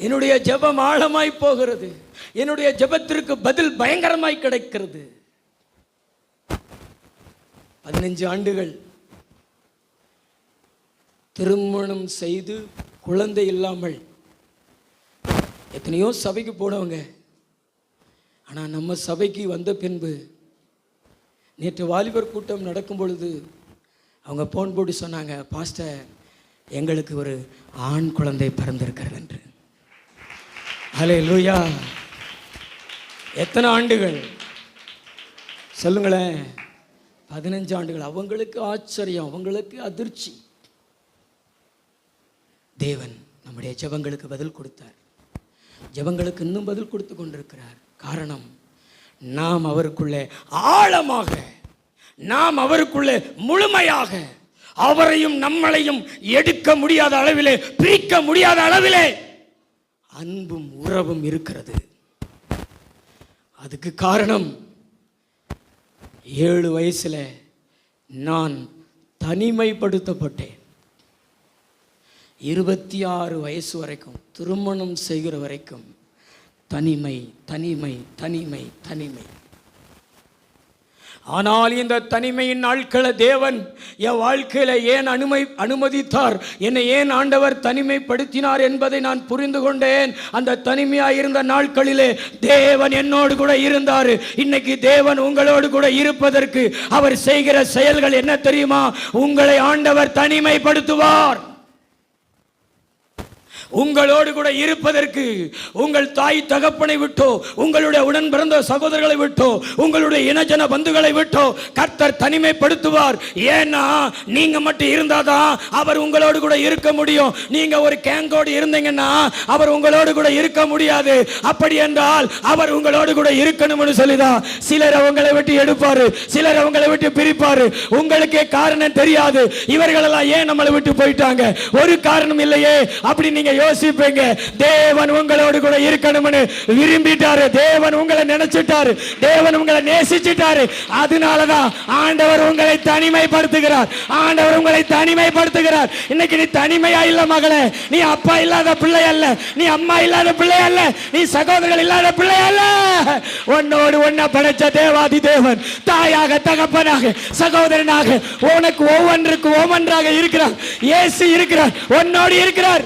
என்னுடைய ஜெபம் ஆழமாய் போகிறது, என்னுடைய ஜெபத்திற்கு பதில் பயங்கரமாய் கிடைக்கிறது. 15 ஆண்டுகள் திருமணம் செய்து குழந்தை இல்லாமல் எத்தனையோ சபைக்கு போனவங்க. ஆனால் நம்ம சபைக்கு வந்த பின்பு நேற்று வாலிபர் கூட்டம் நடக்கும் பொழுது அவங்க போன் போட்டு சொன்னாங்க, பாஸ்டர் எங்களுக்கு ஒரு ஆண் குழந்தை பிறந்திருக்கிறது என்று. ஹல்லேலூயா. எத்தனை ஆண்டுகள் சொல்லுங்களேன்? 15 ஆண்டுகள். அவங்களுக்கு ஆச்சரியம், அவங்களுக்கு அதிர்ச்சி. தேவன் நம்முடைய ஜெபங்களுக்கு பதில் கொடுத்தார். ஜெபங்களுக்கு இன்னும் பதில் கொடுத்து கொண்டிருக்கிறார். காரணம், நாம் அவருக்குள்ளே ஆழமாக, நாம் அவருக்குள்ளே முழுமையாக, அவரையும் நம்மளையும் எடுக்க முடியாத அளவிலே, பிரிக்க முடியாத அளவிலே அன்பும் உறவும் இருக்கிறது. அதுக்கு காரணம், 7 வயசுல நான் தனிமைப்படுத்தப்பட்டேன். 26 வயசு வரைக்கும், திருமணம் செய்கிற வரைக்கும் தனிமை தனிமை தனிமை தனிமை. ஆனால் இந்த தனிமையின் நாட்களை தேவன் என் வாழ்க்கையில ஏன் அனுமதித்தார், என்னை ஏன் ஆண்டவர் தனிமைப்படுத்தினார் என்பதை நான் புரிந்து கொண்டேன். அந்த தனிமையாக இருந்த நாட்களிலே தேவன் என்னோடு கூட இருந்தார். இன்னைக்கு தேவன் உங்களோடு கூட இருப்பதற்கு அவர் செய்கிற செயல்கள் என்ன தெரியுமா? உங்களை ஆண்டவர் தனிமைப்படுத்துவார். உங்களோடு கூட இருப்பதற்கு உங்கள் தாய் தகப்பனை விட்டோ, உங்களுடைய உடன் பிறந்த சகோதரர்களை விட்டோ, உங்களுடைய இனஜன பந்துகளை விட்டோ கர்த்தர் தனிமைப்படுத்துவார். ஏன்னா நீங்க மட்டும் இருந்தாதான் அவர் உங்களோடு கூட இருக்க முடியும். நீங்க ஒரு கேங்கோடு இருந்தீங்கன்னா அவர் உங்களோடு கூட இருக்க முடியாது. அப்படி என்றால் அவர் உங்களோடு கூட இருக்கணும்னு சொல்லிதான் சிலர் அவங்களை விட்டு எடுப்பாரு, சிலர் அவங்களை விட்டு பிரிப்பாரு. உங்களுக்கே காரணம் தெரியாது, இவர்களெல்லாம் ஏன் நம்மளை விட்டு போயிட்டாங்க, ஒரு காரணம் இல்லையே அப்படி நீங்க யோசிப்பீங்க, தேவன் உங்களோடு கூட இருக்கணும்னு விரும்பிட்டாரு, தேவன் உங்களை நினைச்சிட்டாரு, தேவன் உங்களை நேசிச்சிட்டாரு. அதனாலதான் ஆண்டவர் உங்களை தனிமைப்படுத்துகிறார். ஆண்டவர் உங்களை தனிமைப்படுத்துகிறார். இன்னைக்கு நீ தனிமையா இல்ல மகளே, நீ அப்பா இல்லாத பிள்ளை அல்ல, நீ அம்மா இல்லாத பிள்ளை அல்ல, நீ சகோதரர்கள் இல்லாத பிள்ளை அல்ல. உன்னோடு ஒன்ன படைச்ச தேவாதி தேவன் தாயாக, தகப்பனாக, சகோதரனாக உனக்கு ஒவ்வொன்றுக்கு ஒவ்வொன்றாக இருக்கிறார். இயேசு இருக்கிறார், உன்னோடு இருக்கிறார்.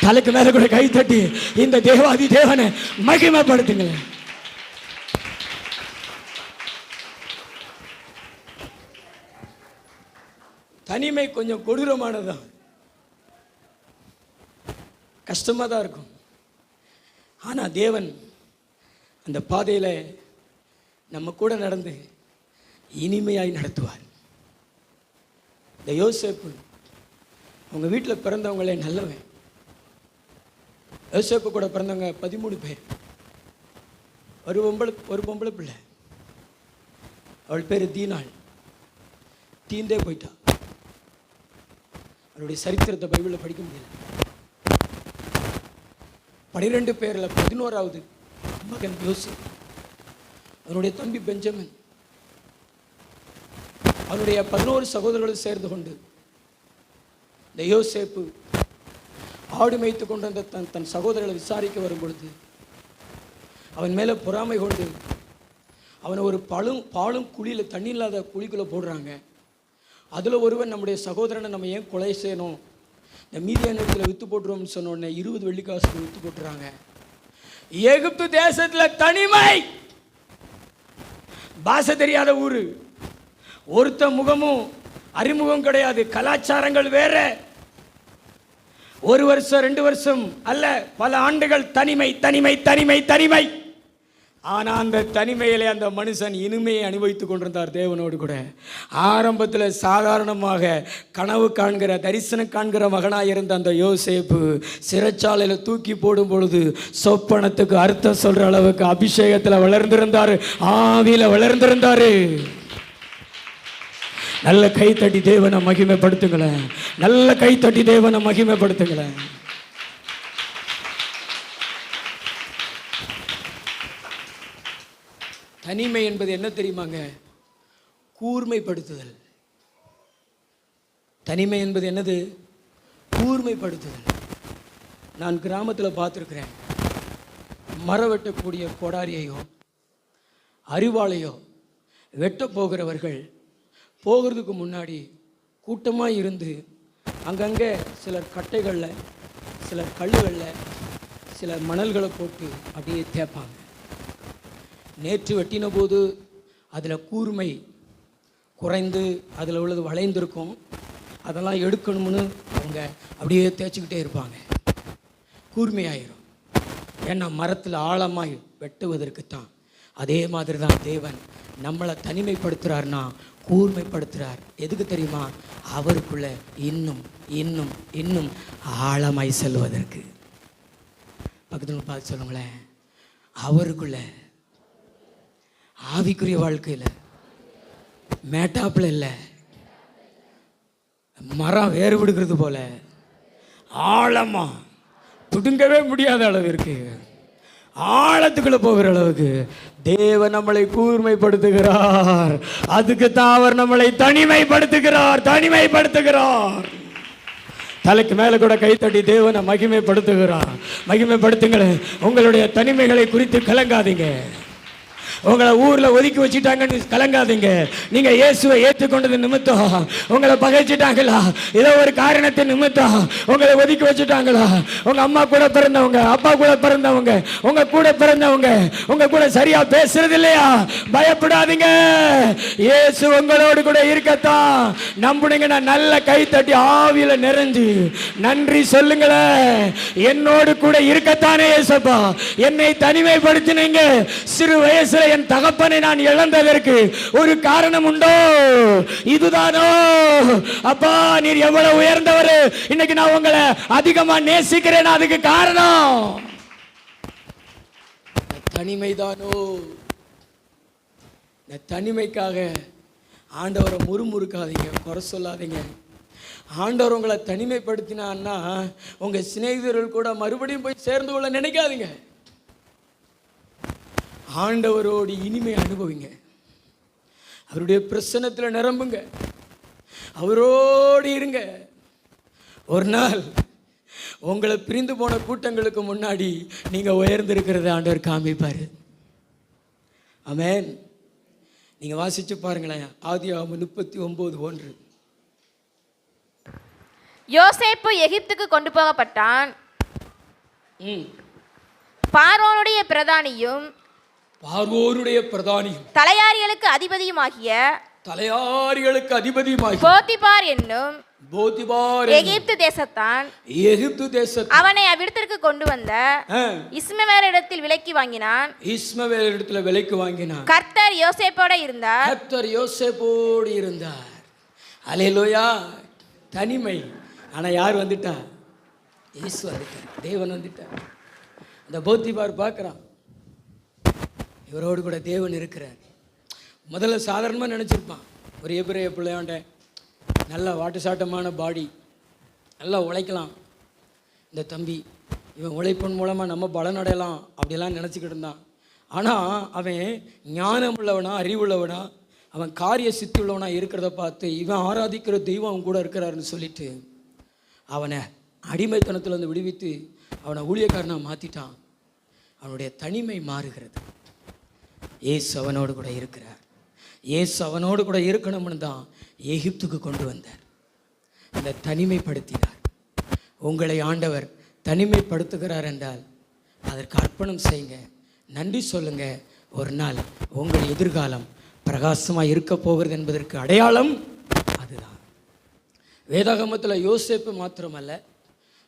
தலைக்கு மேல கூட கை தட்டி இந்த தேவாதி தேவனை மகிமைப்படுத்துங்களேன். தனிமை கொஞ்சம் கொடூரமானதான், கஷ்டமா தான் இருக்கும். ஆனா தேவன் அந்த பாதையில நம்ம கூட நடந்து இனிமையாய் நடத்துவார். இந்த யோசேப்பு அவங்க வீட்டில் பிறந்தவங்களே நல்லவன். யோசேப்பு கூட பிறந்தவங்க 13 பேர். ஒரு பொம்பளை பிள்ளை, அவள் பேரு தீனாள், தீந்தே போயிட்டா. அவருடைய சரித்திரத்தை பைபிளில் படிக்க முடியல. 12 பேர்ல 11வது மகன் யோசேப், அவனுடைய தம்பி பெஞ்சமின், அவனுடைய 11 சகோதரர்களும் சேர்ந்து கொண்டு இந்த யோசேப்பு ஆடு மேய்த்து கொண்டு வந்த தன் சகோதரர்களை விசாரிக்க வரும் பொழுது அவன் மேலே பொறாமை கொண்டு அவனை ஒரு பாலும் குழியில் தண்ணி இல்லாத குழிக்குள்ளே போடுறாங்க. அதில் ஒருவன் நம்முடைய சகோதரனை நம்ம ஏன் கொலை செய்யணும், இந்த மீதியானத்தில் விற்று போட்டுருவோம்னு சொன்ன உடனே 20 வெள்ளிக்காசுக்கு விற்று போட்டுறாங்க. எகிப்து தேசத்தில் தனிமை, பாஷை தெரியாத ஊரு, ஒருத்த முகமும் அறிமுகம் கிடையாது, கலாச்சாரங்கள் வேற. 1 வருஷம் 2 வருஷம் அல்ல, பல ஆண்டுகள் தனிமை தனிமை தனிமை தனிமை. ஆனா அந்த தனிமையிலே அந்த மனுஷன் இனிமையை அனுபவித்துக் கொண்டிருந்தார் தேவனோடு கூட. ஆரம்பத்தில் சாதாரணமாக கனவு காண்கிற, தரிசனம் காண்கிற மகனாக இருந்த அந்த யோசேப்பு சிறைச்சாலையில் தூக்கி போடும் பொழுது சொப்பனத்துக்கு அர்த்தம் சொல்ற அளவுக்கு அபிஷேகத்தில் வளர்ந்திருந்தாரு, ஆவியில வளர்ந்திருந்தாரு. நல்ல கை தட்டி தேவனை மகிமைப்படுத்துங்களேன், நல்ல கை தட்டி தேவனை மகிமைப்படுத்துங்களேன். தனிமை என்பது என்ன தெரியுமாங்க? கூர்மைப்படுத்துதல். தனிமை என்பது என்னது? கூர்மைப்படுத்துதல். நான் கிராமத்தில் பார்த்துருக்கிறேன், மரம் வெட்டக்கூடிய கொடாரியையோ அரிவாளையோ வெட்ட போகிறவர்கள் போகிறதுக்கு முன்னாடி கூட்டமாக இருந்து அங்கங்கே சிலர் கட்டைகளில், சிலர் கல்லுகளில், சிலர் மணல்களை போட்டு அப்படியே தேய்ப்பாங்க. நேற்று வெட்டின போது அதில் கூர்மை குறைந்து அதில் உள்ளது வளைந்திருக்கும், அதெல்லாம் எடுக்கணும்னு அவங்க அப்படியே தேய்ச்சிக்கிட்டே இருப்பாங்க, கூர்மையாயிரும். ஏன்னா மரத்தில் ஆழமாய் வெட்டுவதற்குத்தான். அதே மாதிரி தான் தேவன் நம்மளை தனிமைப்படுத்துகிறார்னா கூர்மைப்படுத்துகிறார். எதுக்கு தெரியுமா? அவருக்குள்ள இன்னும் இன்னும் இன்னும் ஆழமாய் செல்வதற்கு. பக்கத்தில் பார்த்து சொல்லுங்களேன், அவருக்குள்ள ஆவிக்குரிய வாழ்க்கையில் மேட்டாப்பில் இல்லை, மரம் வேறு விடுகிறது போல ஆழமா துடுங்கவே முடியாத அளவிற்கு ஆழத்துக்குள்ள போகிற அளவுக்கு தேவன் நம்மளை கூர்மைப்படுத்துகிறார். அதுக்கு தான் அவர் நம்மளை தனிமைப்படுத்துகிறார், தனிமைப்படுத்துகிறார். தலைக்கு மேலே கூட கைத்தட்டி தேவனை மகிமைப்படுத்துகிறார். மகிமைப்படுத்துங்களேன். உங்களுடைய தனிமைகளை குறித்து கலங்காதீங்க. உங்களை ஊரில் ஒதுக்கி வச்சுட்டாங்கன்னு கலங்காதீங்க. நீங்கள் இயேசுவை ஏற்றுக்கொண்டது நிமித்தம் உங்களை பகைச்சிட்டாங்களா? ஏதோ ஒரு காரணத்தை நிமித்தம் உங்களை ஒதுக்கி வச்சுட்டாங்களா? உங்கள் அம்மா கூட பிறந்தவங்க, அப்பா கூட பிறந்தவங்க, உங்கள் கூட பிறந்தவங்க உங்கள் கூட சரியா பேசுறது இல்லையா? பயப்படாதீங்க, இயேசு உங்களோடு கூட இருக்கத்தான். நம்புனீங்கன்னா நல்ல கை தட்டி ஆவியில நிறைஞ்சு நன்றி சொல்லுங்களேன். என்னோடு கூட இருக்கத்தானே இயேசுப்பா, என்னை தனிமைப்படுத்தினீங்க. சிறு வயசுல என் தகப்பனை நான் இழந்ததற்கு ஒரு காரணம் உண்டோ? இதுதானோ? அப்பா நீர் எவ்வளவு உயர்ந்தவர், இன்னைக்கு நான் உங்களை அதிகமா நேசிக்கிறேன். அதுக்கு காரணம் தனிமைதானோ? இந்த தனிமைக்காக ஆண்டவரை முறுமுறுக்காதீங்க, குறை சொல்லாதீங்க. ஆண்டவர் உங்களை தனிமைப்படுத்தினான்னா உங்க சிநேகிதர்கள் கூட மறுபடியும் போய் சேர்ந்து கொள்ள நினைக்காதீங்க. ஆண்டவரோடு இனிமை அனுபவிங்க. அவருடைய பிரசன்னத்தில் நிரம்புங்க. அவரோடு இருங்க. ஒரு நாள் உங்களை பிரிந்து போன கூட்டங்களுக்கு முன்னாடி நீங்க உயர்ந்திருக்கிறத ஆண்டவர் காமிப்பாரு. ஆமென். நீங்க வாசிச்சு பாருங்களேன். ஆதியாகமம் 39:1. யோசேப்பு எகிப்துக்கு கொண்டு போகப்பட்டான். பார்வோனுடைய பிரதானியும் தலையாரிகளுக்கு அதிபதியுமாகிய போத்திபார் என்னும் எகிப்து தேசத்தான் அவனை அவ்விடத்திற்கு கொண்டு வந்த இஸ்மவேலிடத்தில் விலைக்கு வாங்கினான். கர்த்தர் யோசேப்போடு இருந்தார். அல்லேலூயா. தனிமை. ஆனா யார் வந்துட்டா? இயேசு வந்துட்டார். தேவன் வந்துட்டார். அந்த போத்திபார் பார்க்குறான், இவரோடு கூட தேவன் இருக்கிறார். முதல்ல சாதாரணமாக நினச்சிருப்பான், ஒரு எபிரேய பிள்ளையாண்ட நல்ல வாட்டுசாட்டமான பாடி, நல்லா உழைக்கலாம் இந்த தம்பி, இவன் உழைப்பின் மூலமாக நம்ம பலனடையலாம் அப்படிலாம் நினச்சிக்கிட்டு இருந்தான். ஆனால் அவன் ஞானம் உள்ளவனா, அறிவுள்ளவனா, அவன் காரிய சித்தி உள்ளவனா இருக்கிறத பார்த்து இவன் ஆராதிக்கிற தெய்வம் அவன் கூட இருக்கிறாருன்னு சொல்லிட்டு அவனை அடிமைத்தனத்தில் விடுவித்து அவனை ஊழியக்காரனாக மாற்றிட்டான். அவனுடைய தனிமை மாறுகிறது. இயேசு அவனோடு கூட இருக்கிறார். இயேசு அவனோடு கூட இருக்கணும்னு தான் எகிப்துக்கு கொண்டு வந்தார். அந்த தனிமைப்படுத்தினார். உங்களை ஆண்டவர் தனிமைப்படுத்துகிறார் என்றால் அதற்கு அர்ப்பணம் செய்யுங்க, நன்றி சொல்லுங்க. ஒரு நாள் உங்கள் எதிர்காலம் பிரகாசமாக இருக்க போகிறது என்பதற்கு அடையாளம் அதுதான். வேதாகமத்தில் யோசேப்பு மாத்திரமல்ல,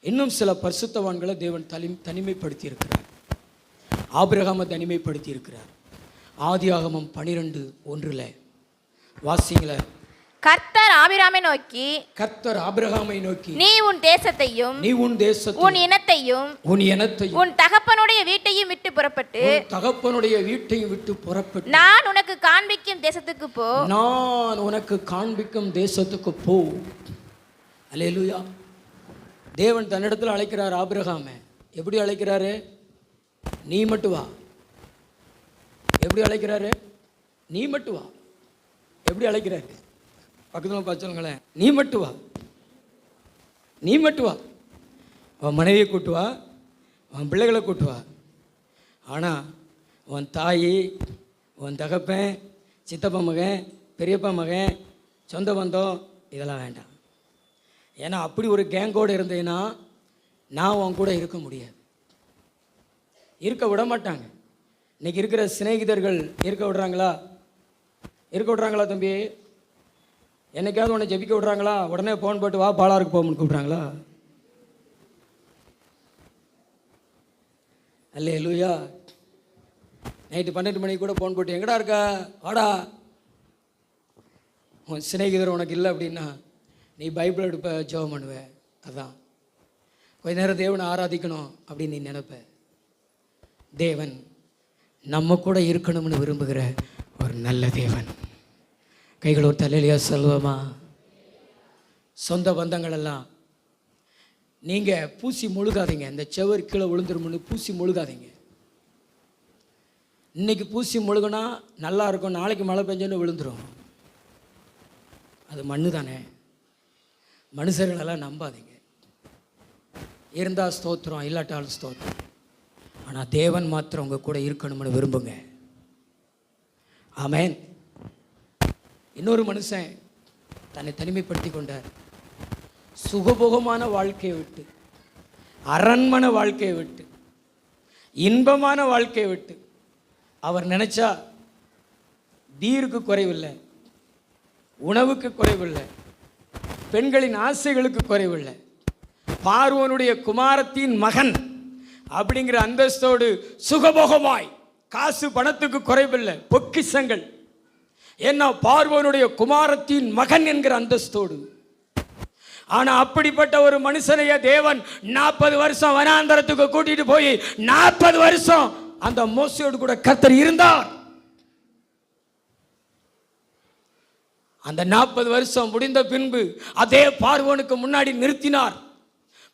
இன்னும் சில பரிசுத்தவான்களை தேவன் தனிமைப்படுத்தி இருக்கிறார். ஆபிரகாமை தனிமைப்படுத்தி இருக்கிறார். ஆதியாகமம் 12:1 வாசிங்கள. கர்த்தர் ஆபிரகாமை நோக்கி நீ உன் தேசத்தையும் உன் இனத்தையும் உன் தகப்பனுடைய வீட்டையும் விட்டு புறப்பட்டு நான் உனக்கு காண்பிக்கும் தேசத்துக்கு போ. அல்லேலூயா. தேவன் தன்னிடத்தில் அழைக்கிறார் ஆபிரகாமை. எப்படி அழைக்கிறாரு? நீ மட்டும் வா. எப்படி அழைக்கிறாரு? நீ மட்டும் வா. எப்படி அழைக்கிறாரு? பக்கத்தில் பார்த்து சொல்லுங்களேன். நீ மட்டும் வா. அவன் மனைவியை கூட்டு வா, அவன் பிள்ளைகளை கூட்டு வா. ஆனால் உன் தாய், உன் தகப்பன், சித்தப்பா மகன், பெரியப்பா மகன், சொந்த பந்தம் இதெல்லாம் வேண்டாம். ஏன்னா அப்படி ஒரு கேங்கோடு இருந்தேன்னா நான் உன் கூட இருக்க முடியாது. இருக்க விட மாட்டாங்க. இன்றைக்கி இருக்கிற சிநேகிதர்கள் இருக்க விடுறாங்களா தம்பி? என்னைக்காவது உன்னை ஜெபிக்க விடுறாங்களா? உடனே ஃபோன் போட்டு வா பாலாருக்கு போகணும்னு கூப்பிட்றாங்களா? அல்லேலூயா. நைட்டு 12 மணிக்கு கூட ஃபோன் போட்டு எங்கடா இருக்கா, வாடா. உன் சிநேகிதர் உனக்கு இல்லை அப்படின்னா நீ பைபிள் எடுப்ப, ஜெபம் பண்ணுவ. அதான் கொஞ்ச நேரம் தேவனை ஆராதிக்கணும் அப்படின்னு நீ நினைப்ப. தேவன் நம்ம கூட இருக்கணும்னு விரும்புகிற ஒரு நல்ல தேவன். கைகள் ஒரு தலையிலையா சொல்லுவோமா? சொந்த பந்தங்கள் எல்லாம் நீங்கள் பூசி முழுகாதீங்க. இந்த செவர் கீழே விழுந்துருமுன்னு பூசி முழுகாதீங்க. இன்னைக்கு பூசி முழுகுனா நல்லா இருக்கும், நாளைக்கு மழை பெஞ்சோன்னு விழுந்துடும். அது மண்ணு தானே. மனுஷர்களெல்லாம் நம்பாதீங்க. இருந்தால் ஸ்தோத்திரம், இல்லாட்டாலும் ஸ்தோத்திரம். ஆனால் தேவன் மாத்திரம் உங்கள் கூட இருக்கணும்னு விரும்புங்க. ஆமென். இன்னொரு மனுஷன் தன்னை தனிமைப்படுத்தி கொண்டார். சுகபோகமான வாழ்க்கையை விட்டு, அரண்மனை வாழ்க்கையை விட்டு, இன்பமான வாழ்க்கையை விட்டு அவர் நினைச்சா தீருக்கு குறைவில்லை, உணவுக்கு குறைவில்லை, பெண்களின் ஆசைகளுக்கு குறைவில்லை. பார்வோனுடைய குமாரத்தின் மகன் அப்படிங்கிற அந்தஸ்தோடு சுகபோகமாய், காசு பணத்துக்கு குறைவில்லை, பொக்கிஷங்கள். ஏன்னா பார்வோனுடைய குமாரத்தின் மகன் என்கிற அந்தஸ்தோடு. ஆனா அப்படிப்பட்ட ஒரு மனுஷனைய தேவன் 40 வருஷம் வனாந்தரத்துக்கு கூட்டிட்டு போய் 40 வருஷம் அந்த மோசையோடு கூட கர்த்தர் இருந்தார். அந்த 40 வருஷம் முடிந்த பின்பு அதே பார்வோனுக்கு முன்னாடி நிறுத்தினார்.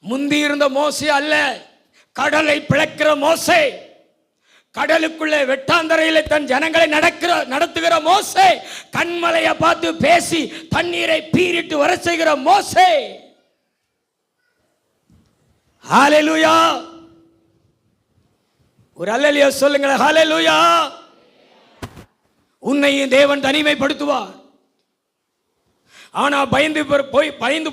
முந்தி இருந்த மோசே அல்ல, கடலை பிளக்கிற மோசே, கடலுக்குள்ளே வெட்டாந்தரையில தன் ஜனங்களை நடத்துகிற மோசே, கண்மலையை பார்த்து பேசி தண்ணீரை பீரிட்டு வர செய்கிற மோசே. ஹalleluya, ஒரு அல்லேலூயா சொல்லுங்க. ஹalleluya. உன்னையும் தேவன் தனிமைப்படுத்துவார். ஆனா பயந்து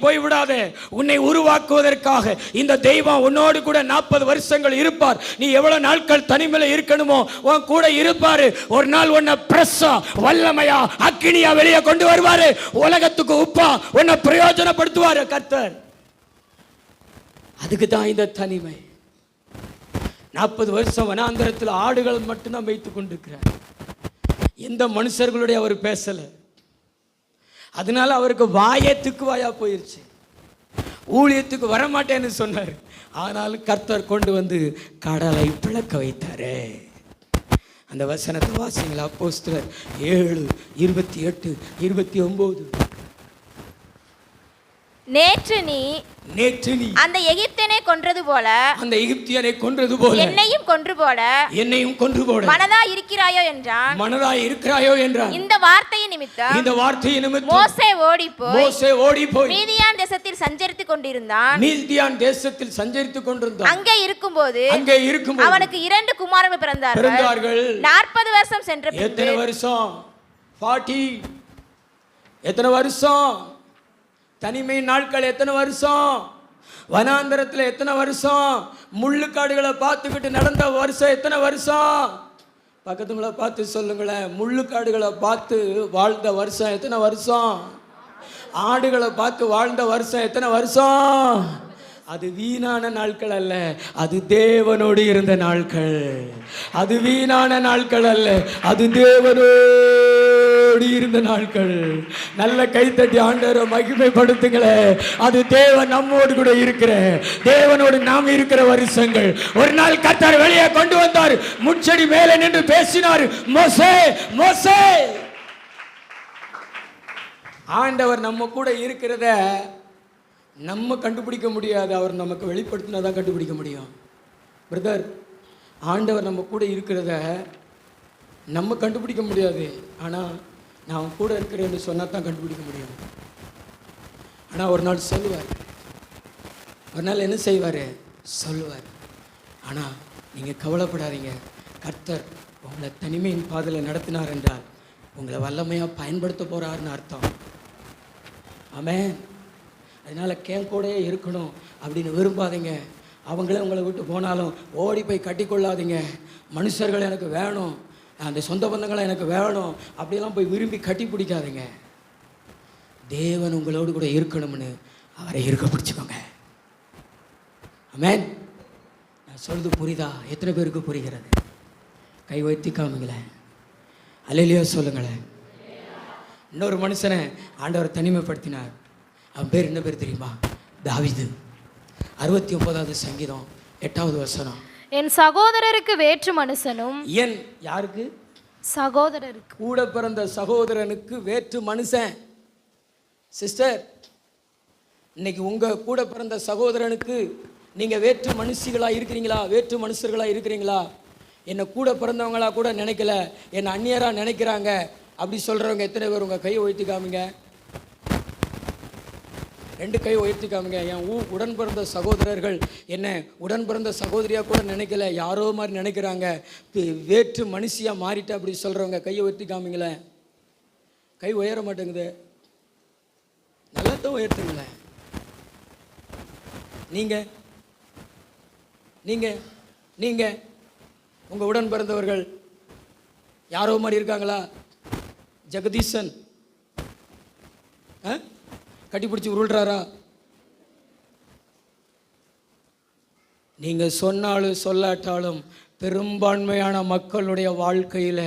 போய் விடாதே. உன்னை உருவாக்குவதற்காக இந்த தெய்வம் உன்னோடு கூட 40 வருஷங்கள் இருப்பார். நீ எவ்வளவு நாட்கள் தனிமையில இருக்கணுமோ உன் கூட இருப்பாரு. ஒரு நாள் உன்னை பிரஸ்ஸா வல்லமையா அக்கினியா வெளியே கொண்டு வருவாரு. உலகத்துக்கு உப்பா உன்னை பிரயோஜனப்படுத்துவாரு கர்த்தர். அதுக்கு தான் இந்த தனிமை. 40 வருஷம் வனாந்தரத்தில் ஆடுகள் மட்டும்தான் வைத்துக் கொண்டிருக்கிறார். எந்த மனுஷர்களுடைய அவர் பேசல. அதனால அவருக்கு வாயத்துக்கு வாயா போயிருச்சு. ஊழியத்துக்கு வரமாட்டேன்னு சொன்னார். ஆனாலும் கர்த்தர் கொண்டு வந்து கடலை பிளக்க வைத்தாரு. அந்த வசனத்தை வாசிங்களா. அப்போஸ்தலர் 7:28-29. நேற்று நீ அந்த எகிப்தியனை கொன்றது போல என்னையும் கொன்று போட மனதா இருக்கிறாயோ என்றான். இந்த வார்த்தையின் நிமித்தம் மோசே ஓடிப்போய் மீதியான் தேசத்தில் சஞ்சரித்துக் கொண்டிருந்தான். அங்கே இருக்கும்போது அவனுக்கு 2 குமாரர்கள் பிறந்தார்கள். 40 வருஷம் சென்ற பின்பு, எத்தனை வருஷம்? 40. எத்தனை வருஷம்? தனிமை நாட்கள் எத்தனை வருஷம்? வனாந்தரத்தில் எத்தனை வருஷம்? முள்ளுக்காடுகளை பார்த்துக்கிட்டு நடந்த வருஷம் எத்தனை வருஷம்? பக்கத்துங்களை பார்த்து சொல்லுங்களேன். முள்ளுக்காடுகளை பார்த்து வாழ்ந்த வருஷம் எத்தனை வருஷம்? ஆடுகளை பார்த்து வாழ்ந்த வருஷம் எத்தனை வருஷம்? அது வீணான நாட்கள் அல்ல, அது தேவனோடு இருந்த நாட்கள். அது வீணான நாட்கள் அல்ல, அது தேவனோடு இருந்த நாட்கள். நல்ல கைத்தட்டி ஆண்டவரை மகிமைப்படுத்துங்களே. அது தேவன் நம்மோடு கூட இருக்கிற, தேவனோடு நாம் இருக்கிற வருஷங்கள். ஒரு நாள் கர்த்தர் வெளியே கொண்டு வந்தார். முட்செடி மேலே நின்று பேசினார். மோசே மோசே. ஆண்டவர் நம்ம கூட இருக்கிறத நம்ம கண்டுபிடிக்க முடியாது. அவர் நமக்கு வெளிப்படுத்தினா தான் கண்டுபிடிக்க முடியும். பிரதர், ஆண்டவர் நம்ம கூட இருக்கிறத நம்ம கண்டுபிடிக்க முடியாது. ஆனால் நான் கூட இருக்கிறேன்னு சொன்னால் தான் கண்டுபிடிக்க முடியும். ஆனால் ஒரு நாள் சொல்லுவார். ஒரு நாள் என்ன செய்வார்? சொல்லுவார். ஆனால் நீங்கள் கவலைப்படாதீங்க. கர்த்தர் உங்களை தனிமையின் பாதையில் நடத்தினார் என்றால் உங்களை வல்லமையாக பயன்படுத்த போகிறாருன்னு அர்த்தம். ஆமென். அதனால் கேங்கூடே இருக்கணும் அப்படின்னு விரும்பாதீங்க. அவங்களே உங்களை விட்டு போனாலும் ஓடி போய் கட்டிக்கொள்ளாதீங்க. மனுஷர்கள் எனக்கு வேணும், அந்த சொந்த பந்தங்களை எனக்கு வேணும் அப்படிலாம் போய் விரும்பி கட்டி பிடிக்காதீங்க. தேவன் உங்களோடு கூட இருக்கணும்னு அவரை இருக்க பிடிச்சிக்கோங்க. ஆமென். நான் சொல்றது புரியுதா? எத்தனை பேருக்கு புரிகிறது? கை வைத்து காமிங்களேன். அல்லேலூயா சொல்லுங்களேன். இன்னொரு மனுஷனை ஆண்டவர் தனிமைப்படுத்தினார். அவன் பேர் என்ன பேர் தெரியுமா? தாவீது. 69வது சங்கீதம் 8வது வசனம். என் சகோதரருக்கு வேற்று மனுஷனும். என் யாருக்கு? சகோதரருக்கு. கூட பிறந்த சகோதரனுக்கு வேற்று மனுஷன். சிஸ்டர், இன்னைக்கு உங்க கூட பிறந்த சகோதரனுக்கு நீங்க வேற்று மனுஷிகளா இருக்கிறீங்களா? வேற்று மனுஷர்களா இருக்கிறீங்களா? என்னை கூட பிறந்தவங்களா கூட நினைக்கல, என்னை அந்நியரா நினைக்கிறாங்க அப்படி சொல்றவங்க எத்தனை பேர்? உங்க கையை உயர்த்தி காமிங்க. 2 கை உயர்த்தி காமிங்க. என் உடன் பிறந்த சகோதரர்கள் என்ன உடன் பிறந்த சகோதரியாக கூட நினைக்கல, யாரோ மாதிரி நினைக்கிறாங்க, வேற்று மனுஷியாக மாறிட்ட அப்படி சொல்கிறவங்க கையை உயர்த்தி காமிங்களேன். கை உயர மாட்டேங்குது. நல்லா தான் உயர்த்துங்களேன். நீங்கள் நீங்கள் நீங்கள் உங்கள் உடன் பிறந்தவர்கள் யாரோ மாதிரி இருக்காங்களா? ஜெகதீசன் கட்டிப்பிடிச்சி உருள்றாரா? நீங்கள் சொன்னாலும் சொல்லாட்டாலும் பெரும்பான்மையான மக்களுடைய வாழ்க்கையில்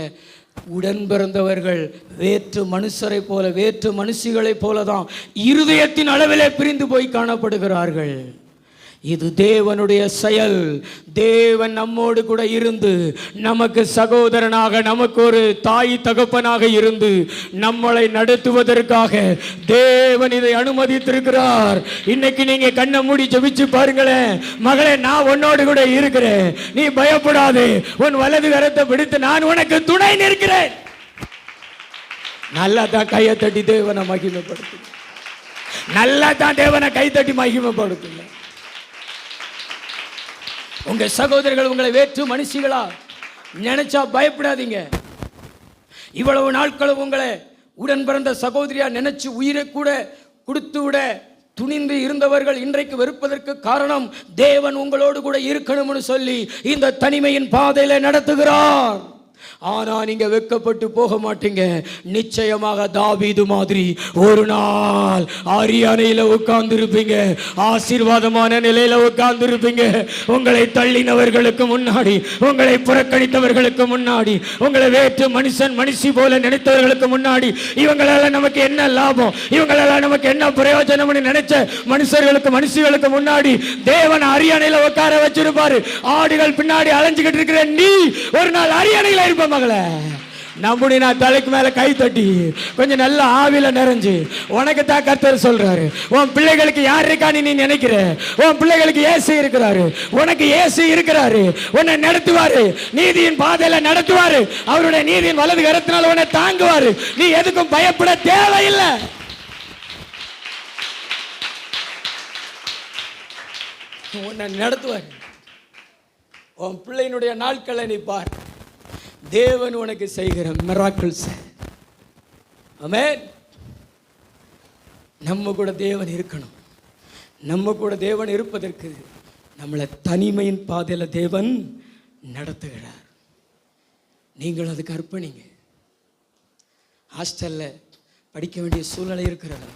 உடன் பிறந்தவர்கள் வேற்று மனுஷரை போல, வேற்று மனுஷிகளைப் போல தான் இருதயத்தின் அளவிலே பிரிந்து போய் காணப்படுகிறார்கள். இது தேவனுடைய செயல். தேவன் நம்மோடு கூட இருந்து நமக்கு சகோதரனாக, நமக்கு ஒரு தாய் தகப்பனாக இருந்து நம்மளை நடத்துவதற்காக தேவன் இதை அனுமதித்திருக்கிறார். இன்னைக்கு நீங்க கண்ணை மூடி ஜெபிச்சு பாருங்களேன். மகளே, நான் உன்னோடு கூட இருக்கிறேன், நீ பயப்படாதே, உன் வலது கரத்தை பிடித்து நான் உனக்கு துணை நிற்கிறேன். நல்லா தான் கையை தட்டி தேவனை மகிமைப்படுத்துங்க. நல்லா தான் தேவனை கை தட்டி மகிமைப்படுத்துங்க. உங்க சகோதரர்கள் உங்களை வேற்று மனுஷிகளா நினைச்சா பயப்படாதீங்க. இவ்வளவு நாட்களும் உங்களை உடன் பிறந்த சகோதரியா நினைச்சு உயிரை கூட கொடுத்து விட துணிந்து இருந்தவர்கள் இன்றைக்கு வெறுப்பதற்கு காரணம் தேவன் உங்களோடு கூட இருக்கணும்னு சொல்லி இந்த தனிமையின் பாதையில நடத்துகிறார். ஆனா நீங்க வெட்கப்பட்டு போக மாட்டீங்க. நிச்சயமாக தாவீது மாதிரி ஒரு நாள் அரியணையில உட்கார்ந்து இருப்பீங்க, ஆசீர்வாதமான நிலையில உட்கார்ந்து இருப்பீங்க. உங்களை தள்ளினவர்களுக்கு முன்னாடி, உங்களை புறக்கணித்தவர்களுக்கு முன்னாடி, உங்களை வேற்று மனுஷி போல நினைத்தவர்களுக்கு முன்னாடி, இவங்களால நமக்கு என்ன லாபம், இவங்களால நமக்கு என்ன பிரயோஜனம்னு நினைச்ச மனுஷர்களுக்கு முன்னாடி தேவன் அரியணையில உட்கார வச்சிருப்பாரு. ஆடுகள் பின்னாடி அலைஞ்சுக்கிட்டு இருக்கிற நீ ஒரு நாள் அரியணையில இருப்ப மகளே. நம்புடி, நான் தலைக்கு மேல கை தட்டி கொஞ்சம் நல்ல ஆவில நிறைஞ்சு உனக்கு தான் கர்த்தர் சொல்றாரு. உன் பிள்ளைகளுக்கு யார் இருக்கான்னு நீ நினைக்கிற? உன் பிள்ளைகளுக்கு இயேசு இருக்கிறாரு, உனக்கு இயேசு இருக்கிறாரு, உன்னை நடத்துவாரு, நீதியின் பாதையில நடத்துவாரு. அவருடைய நீதியின் வலது கரத்தினால உன்னை தாங்குவாரு. நீ எதுக்கும் பயப்பட தேவையில்லை. உன்னை நடத்துவாரு. உன் பிள்ளையினுடைய நாட்களை நீ பார். தேவன் உனக்கு செய்கிற மிராக்கிள்ஸ். ஆமென். நம்ம கூட தேவன் இருக்கணும். நம்ம கூட தேவன் இருப்பதற்கு நம்மளை தனிமையின் பாதையில தேவன் நடத்துகிறார். நீங்கள் அதுக்கு அர்ப்பணிங்க. ஹாஸ்டல்ல படிக்க வேண்டிய சூழ்நிலை இருக்கிறது,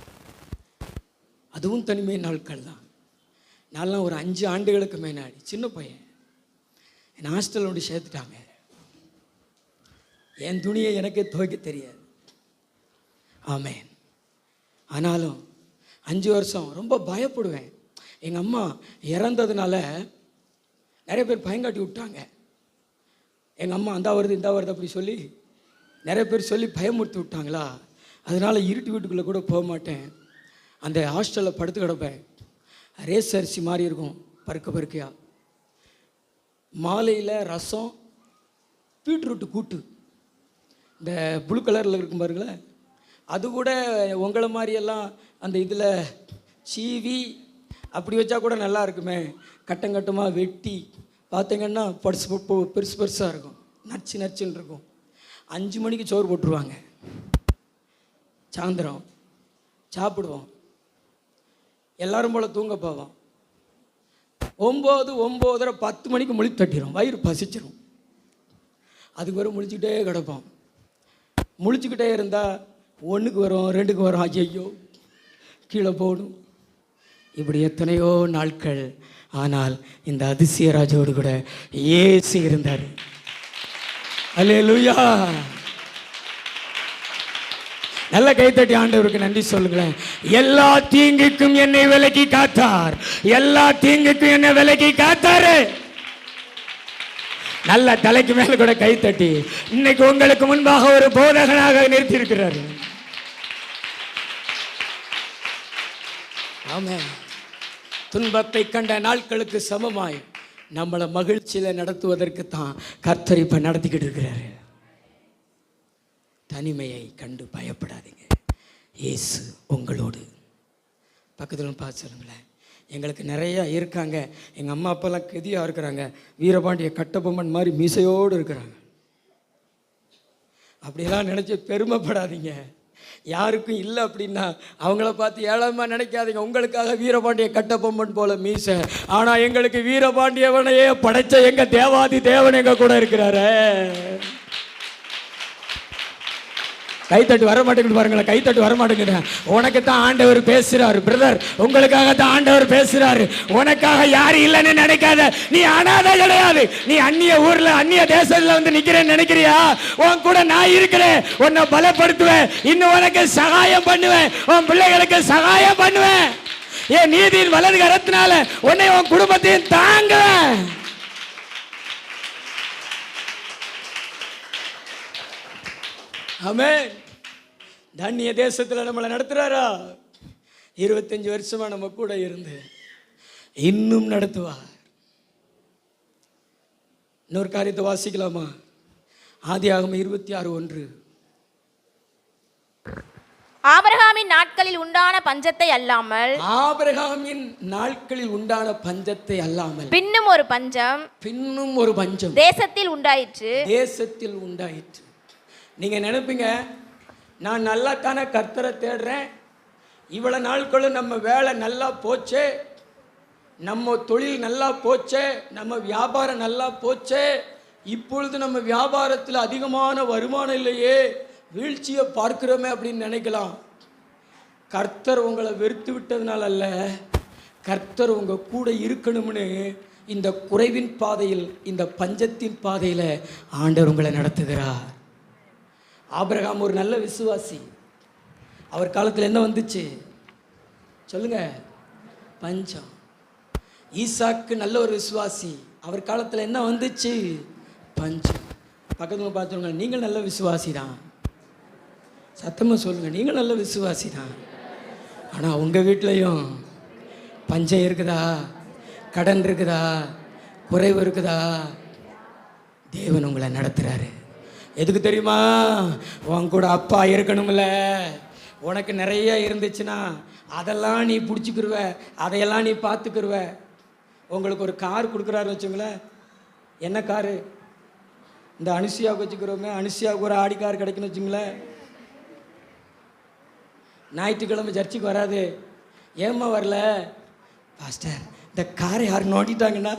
அதுவும் தனிமை நாட்கள் தான். நான்லாம் ஒரு 5 ஆண்டுகளுக்கு முன்னாடி சின்ன பையன், என் ஹாஸ்டல் ஒன்று சேர்த்துட்டாங்க. என் துணியை எனக்கே துவைக்க தெரியாது. ஆமேன். ஆனாலும் 5 வருஷம் ரொம்ப பயப்படுவேன். எங்கள் அம்மா இறந்ததுனால நிறைய பேர் பயங்காட்டி விட்டாங்க. எங்கள் அம்மா அந்த வருது இந்த வருது அப்படி சொல்லி நிறைய பேர் சொல்லி பயமுறுத்தி விட்டாங்களா, அதனால் இருட்டு வீட்டுக்குள்ளே கூட போக மாட்டேன். அந்த ஹாஸ்டலில் படுத்து கிடப்பேன். ரேஸ் அரிசி மாதிரி இருக்கும், பருக்கையா. மாலையில் ரசம், பீட்ரூட்டு கூட்டு, இந்த ப்ளூ கலரில் இருக்கும் பாருங்களேன், அது கூட உங்களை மாதிரியெல்லாம் அந்த இதில் சீவி அப்படி வச்சா கூட நல்லா இருக்குமே. கட்டமாக வெட்டி பார்த்தீங்கன்னா பெருசு பெருசாக இருக்கும், நச்சுன்னு இருக்கும். 5 மணிக்கு சோறு போட்டுருவாங்க. சாயந்தரம் சாப்பிடுவோம், எல்லாரும் போல் தூங்க போவோம். 9, 9:30, 10 மணிக்கு முழி தட்டிடும், வயிறு பசிச்சிடும். அதுக்கு வரும் முழிச்சுக்கிட்டே கிடப்போம். முழிச்சுக்கிட்டே இருந்தால் 1க்கு வரும், 2க்கு வரும், ஐயோ கீழே போகணும். இப்படி எத்தனையோ நாட்கள். ஆனால் இந்த அதிசயராஜோடு கூட இயேசு இருந்தார். அல்லேலூயா. நல்ல கைத்தட்டி ஆண்டவருக்கு நன்றி சொல்லுங்களேன். எல்லா தீங்குக்கும் என்னை விலக்கி காத்தார், எல்லா தீங்குக்கும் என்னை விலக்கி காத்தாரு. நல்ல தலைக்கு மேல கூட கைத்தட்டி இன்னைக்கு உங்களுக்கு முன்பாக ஒரு போதகனாக நிறுத்தி இருக்கிறார். ஆமென். துன்பத்தை கண்ட நாட்களுக்கு சமமாய் நம்மளை மகிழ்ச்சியில நடத்துவதற்கு தான் கர்த்தர் இப்ப நடத்திக்கிட்டு இருக்கிறாரு. தனிமையை கண்டு பயப்படாதீங்க, இயேசு உங்களோடு. பக்கத்தில் பார்த்து சொல்லுங்களேன். எங்களுக்கு நிறையா இருக்காங்க. எங்கள் அம்மா அப்பாலாம் கெதியாக இருக்கிறாங்க, வீரபாண்டிய கட்டபொம்மன் மாதிரி மீசையோடு இருக்கிறாங்க. அப்படியெல்லாம் நினச்சி பெருமைப்படாதீங்க. யாருக்கும் இல்லை அப்படின்னா அவங்கள பார்த்து ஏளனமாக நினைக்காதீங்க. உங்களுக்காக வீரபாண்டிய கட்டபொம்மன் போல மீசை, ஆனால் எங்களுக்கு வீரபாண்டியவனையே படைச்ச எங்கள் தேவாதி தேவன் எங்கள் கூட இருக்கிறாரு. கைத்தட்டு வர மாட்டேங்குது பாருங்களேன், கைத்தட்டு வர மாட்டேங்குது. உனக்கு தான் ஆண்டவர் பேசுறாரு பிரதர், உங்களுக்காக தான் ஆண்டவர் பேசுறாரு. உனக்காக யாரும் இல்லைன்னு நினைக்காத. நீ அனாதை கிடையாது. நீ அந்நிய ஊர்ல அந்நிய தேசத்துல வந்து நிக்கிறேன்னு நினைக்கிறியா? உன் கூட நான் இருக்கிறேன், உன்னை பலப்படுத்துவேன், இன்னும் உனக்கு சகாயம் பண்ணுவேன், உன் பிள்ளைகளுக்கு சகாயம் பண்ணுவேன். என் நீதியின் வலது கரத்தினால உன்னை உன் குடும்பத்தையும் தாங்குவேன். ஆமென். தண்ணிய தேசத்துல நம்மளை நடத்துறாரா? 25 வருஷமா நம்ம கூட இருந்து இன்னும் நடத்துவார். இன்னொரு காரியத்தை வாசிக்கலாமா? ஆதியாகமம் 26:1. ஆபிரகாமின் நாட்களில் உண்டான பஞ்சத்தை அல்லாமல், ஆபிரகாமின் நாட்களில் உண்டான பஞ்சத்தை அல்லாமல் பின்னும் ஒரு பஞ்சம் தேசத்தில் உண்டாயிற்று. நீங்க நினைப்பீங்க, நான் நல்லா தானே கர்த்தரை தேடுறேன், இவ்வளவு நாட்களும் நம்ம வேலை நல்லா போச்சே, நம்ம தொழில் நல்லா போச்சே, நம்ம வியாபாரம் நல்லா போச்சே, இப்பொழுது நம்ம வியாபாரத்தில் அதிகமான வருமானம் இல்லையே, வீழ்ச்சியை பார்க்கிறோமே அப்படின்னு நினைக்கலாம். கர்த்தர் உங்களை வெறுத்து விட்டதுனால அல்ல, கர்த்தர் உங்க கூட இருக்கணும்னு இந்த குறைவின் பாதையில், இந்த பஞ்சத்தின் பாதையில் ஆண்டவர் உங்களை நடத்துகிறார். ஆபிரகாம் ஒரு நல்ல விசுவாசி. அவர் காலத்தில் என்ன வந்துச்சு சொல்லுங்க? பஞ்சம். ஈசாக்கு நல்ல ஒரு விசுவாசி. அவர் காலத்தில் என்ன வந்துச்சு? பஞ்சம். பக்கத்துல பார்த்துருங்க, நீங்கள் நல்ல விசுவாசி தான். சத்தமாக சொல்லுங்க, நீங்கள் நல்ல விசுவாசி தான். ஆனால் உங்கள் வீட்லையும் பஞ்சம் இருக்குதா? கடன் இருக்குதா? குறைவு இருக்குதா? தேவன் உங்களை நடத்துகிறாரு. எதுக்கு தெரியுமா? உன் கூட அப்பா இருக்கணும்ல. உனக்கு நிறைய இருந்துச்சுன்னா அதெல்லாம் நீ பிடிச்சிக்கிருவ, அதையெல்லாம் நீ பார்த்துக்கிருவ. உங்களுக்கு ஒரு கார் கொடுக்குறாரு வச்சுங்களேன். என்ன காரு? இந்த அனுசியாவுக்கு வச்சுக்கிறோமே, அனுசியாவுக்கு ஒரு ஆடி கார் கிடைக்குன்னு வச்சுங்களேன். ஞாயிற்றுக்கிழமை சர்ச்சுக்கு வராது. ஏம்மா வரல? பாஸ்டர், இந்த காரை யார் நோண்டிட்டாங்கன்னா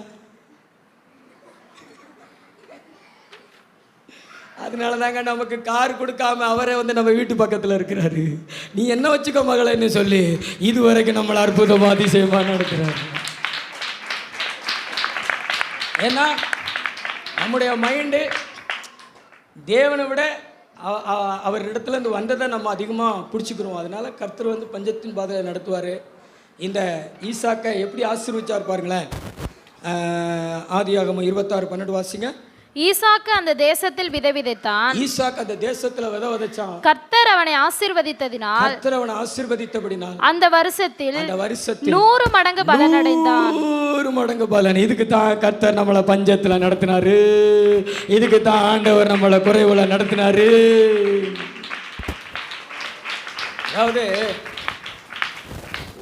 அதனால தாங்க நமக்கு கார் கொடுக்காம அவரே வந்து நம்ம வீட்டு பக்கத்தில் இருக்கிறாரு. நீ என்ன வச்சுக்கோ மகளேன்னு சொல்லி இதுவரைக்கும் நம்மளை அற்புதமாக அதிசயமாக நடக்கிறாரு. ஏன்னா நம்முடைய மைண்டு தேவனை விட அவர் இடத்துலேருந்து வந்ததை நம்ம அதிகமாக பிடிச்சிக்கிறோம். அதனால கர்த்தர் வந்து பஞ்சத்தின் பாதையை நடத்துவார். இந்த ஈசாக்கை எப்படி ஆசீர்வதிச்சார் பாருங்களேன். ஆதியாகமம் 26:12 வாசிங்க. ஈசாக்கு அந்த தேசத்தில் விதை விதைத்தான். ஈசாக்கு அந்த தேசத்துல விதை விதைச்சான். கர்த்தர் அவனை ஆசீர்வதித்ததினால், கர்த்தர் அவனை ஆசீர்வதித்தபடினால் அந்த வருஷத்தில் 100 மடங்கு பலன் அடைந்தான். 100 மடங்கு பலன். இதுக்கு தான் கர்த்தர் நம்மளை பஞ்சத்துல நடத்தினாரு. இதுக்கு தான் ஆண்டவர் நம்மளை குறைவுல நடத்தினாரு. அதாவது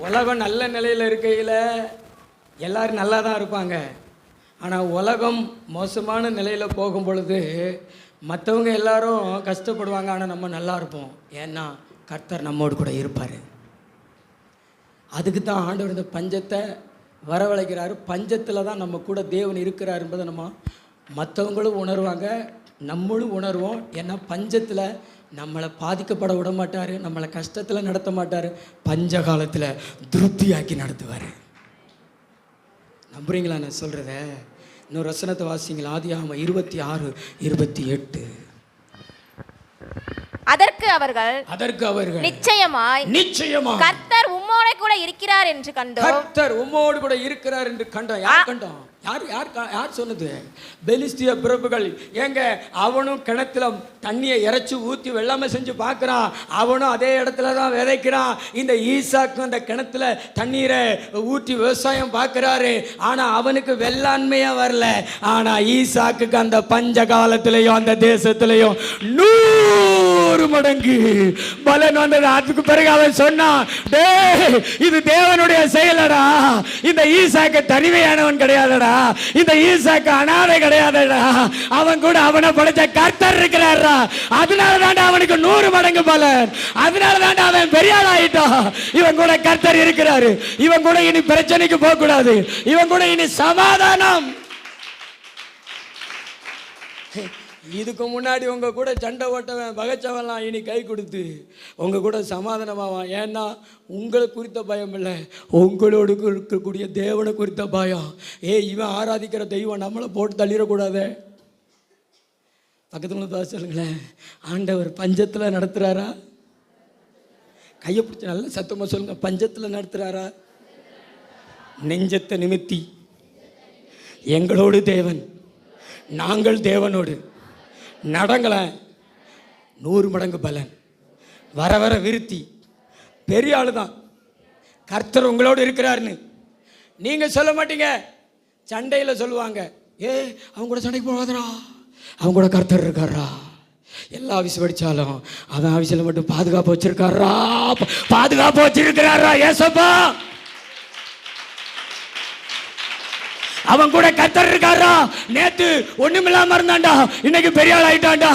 உலகம் நல்ல நிலையில இருக்கையில எல்லாரும் நல்லா தான் இருப்பாங்க. ஆனால் உலகம் மோசமான நிலையில் போகும் பொழுது மற்றவங்க எல்லாரும் கஷ்டப்படுவாங்க, ஆனால் நம்ம நல்லா இருப்போம். ஏன்னா கர்த்தர் நம்மோடு கூட இருப்பார். அதுக்கு தான் ஆண்டவர் இந்த பஞ்சத்தை வரவழைக்கிறாரு. பஞ்சத்தில் தான் நம்ம கூட தேவன் இருக்கிறார் என்பதை நம்ம மற்றவங்களும் உணர்வாங்க, நம்மளும் உணர்வோம். ஏன்னா பஞ்சத்தில் நம்மளை பாதிக்கப்பட விட மாட்டார், நம்மளை கஷ்டத்தில் நடத்த மாட்டார், பஞ்ச காலத்தில் திருப்தியாக்கி நடத்துவார். நம்புறீங்களா நான் சொல்கிறத? இன்னொரு வசனத்தை வாசிங்களா. ஆதியாகமம் 26:28. அதற்கு அவர்கள் நிச்சயமாய் கர்த்தர் உம்மோடு கூட இருக்கிறார் என்று கண்டோம். கர்த்தர் உம்மோடு கூட இருக்கிறார் என்று கண்டோம். யார் கண்டோம்? யார் சொன்னது? பெலிஸ்திய பிரபுகள். ஏங்க, அவனும் கிணத்துல தண்ணியை இறைச்சி ஊற்றி வெள்ளாமை செஞ்சு பார்க்குறான். அவனும் அதே இடத்துல தான் விதைக்கிறான். இந்த ஈசாக்கும் அந்த கிணத்துல தண்ணீரை ஊற்றி விவசாயம் பார்க்குறாரு. ஆனால் அவனுக்கு வெள்ளாண்மையாக வரல. ஆனால் ஈசாக்குக்கு அந்த பஞ்ச காலத்திலையும் அந்த தேசத்திலையும் 100 மடங்கு பலன் வந்தது. அதுக்கு பிறகு அவன் சொன்னான், இது தேவனுடைய செயலடா, இந்த ஈசாக்கு தனிமையானவன் கிடையாதடா, இந்த ஈசாக்கு அனாதை கிடையாதடா, அவன் கூட அவனை படைச்ச கர்த்தர் இருக்கிறாரா, அதனால தான் அவனுக்கு 100 மடங்கு பலன், அதனால தான் அவன் பெரிய ஆள் ஆயிட்டான். இவன் கூட கர்த்தர் இருக்கிறாரு, இவன் கூட இனி பிரச்சனைக்கு போக கூடாது, இவன் கூட இனி சமாதானம். இதுக்கு முன்னாடி உங்க கூட சண்டை ஓட்டவன் பகைச்சவன்லாம் இனி கை கொடுத்து உங்க கூட சமாதானமாவான். ஏன்னா உங்களை குறித்த பயம் இல்லை, உங்களோடு இருக்கக்கூடிய தேவனை குறித்த பயம். இவன் ஆராதிக்கிற தெய்வம் நம்மளை போட்டு தள்ளிடக்கூடாது. பக்கத்துல தான் சொல்லுங்களேன், ஆண்டவர் பஞ்சத்தில் நடத்துறாரா? கையை பிடிச்சி நல்லா சத்தமாக சொல்லுங்க, பஞ்சத்தில் நடத்துறாரா? நெஞ்சத்தை நிமித்தி எங்களோடு தேவன், நாங்கள் தேவனோடு நடங்கள 100 மடங்கு பலன். வர வர விருத்தி. பெரிய ஆளு தான். கர்த்தர் உங்களோடு இருக்கிறாருன்னு நீங்கள் சொல்ல மாட்டீங்க. சண்டையில் சொல்லுவாங்க, அவங்க கூட சண்டைக்கு போகாதரா, அவங்க கூட கர்த்தர் இருக்காரா. எல்லா ஆஃபீஸ் படித்தாலும் அவன் ஆஃபீஸில் மட்டும் பாதுகாப்பு வச்சிருக்காரா, பாதுகாப்பு வச்சிருக்கிறாரா. ஏசப்பா, அவன் கூட கர்த்தர் இருக்காரா. நேத்து ஒண்ணுமில்லாம இருந்தான்டா, இன்னைக்கு பெரிய ஆள் ஆயிட்டான்டா.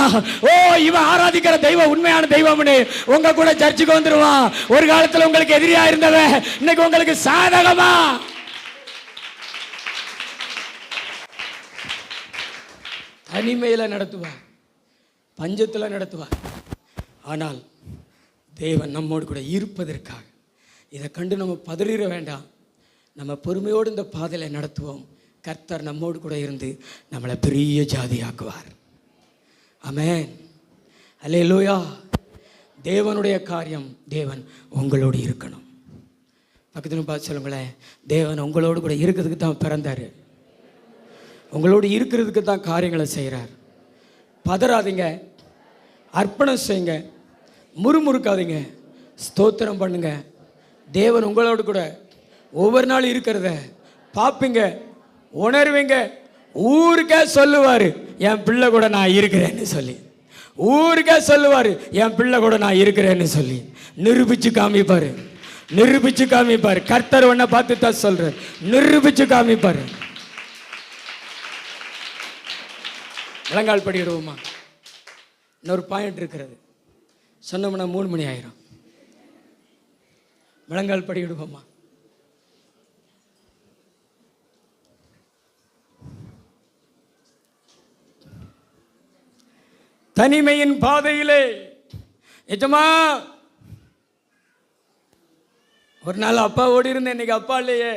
ஓ, இவன் ஆராதிக்கிற தெய்வம் உண்மையான தெய்வம்னு உங்க கூட சர்ச்சுக்கு வந்துருவான். ஒரு காலத்துல உங்களுக்கு எதிரியா இருந்தவன் இன்னைக்கு உங்களுக்கு சாதகமா. தனிமையில நடத்துவார், பஞ்சத்துல நடத்துவார். ஆனால் தேவன் நம்மோடு கூட இருப்பதற்காக இதை கண்டு நம்ம பதறிட வேண்டாம். நம்ம பொறுமையோடு இந்த பாதையில் நடத்துவோம். கர்த்தர் நம்மோடு கூட இருந்து நம்மளை பெரிய ஜாதியாக்குவார். ஆமென், அல்லேலூயா. தேவனுடைய காரியம், தேவன் உங்களோடு இருக்கணும். பக்கத்துல பார்த்து சொல்லுங்களேன், தேவன் உங்களோடு கூட இருக்கிறதுக்கு தான் பிறந்தார், உங்களோடு இருக்கிறதுக்கு தான் காரியங்களை செய்கிறார். பதறாதீங்க, அர்ப்பணம் செய்யுங்க, முறுமுறுக்காதீங்க, ஸ்தோத்திரம் பண்ணுங்க. தேவன் உங்களோடு கூட ஒவ்வொரு நாள் இருக்கிறத பார்ப்பீங்க, உணர்வீங்க. ஊருக்கே சொல்லுவார், என் பிள்ளை கூட நான் இருக்கிறேன்னு சொல்லி. ஊருக்கே சொல்லுவார், என் பிள்ளை கூட நான் இருக்கிறேன்னு சொல்லி. நிரூபிச்சு காமிப்பார், நிரூபிச்சு காமிப்பார். கர்த்தர் ஒன்றை பார்த்து தான் சொல்றார், நிரூபிச்சு காமிப்பார். முழங்கால் படிடுவோமா? இன்னொரு பாயிண்ட் இருக்கிறது, சொன்னோம்னா 3 மணி ஆயிரும். முழங்கால் படிடுவோமா? தனிமையின் பாதையிலே எஜமா, ஒரு நாள் அப்பா ஓடி இருந்தேன், இன்னைக்கு அப்பா இல்லையே.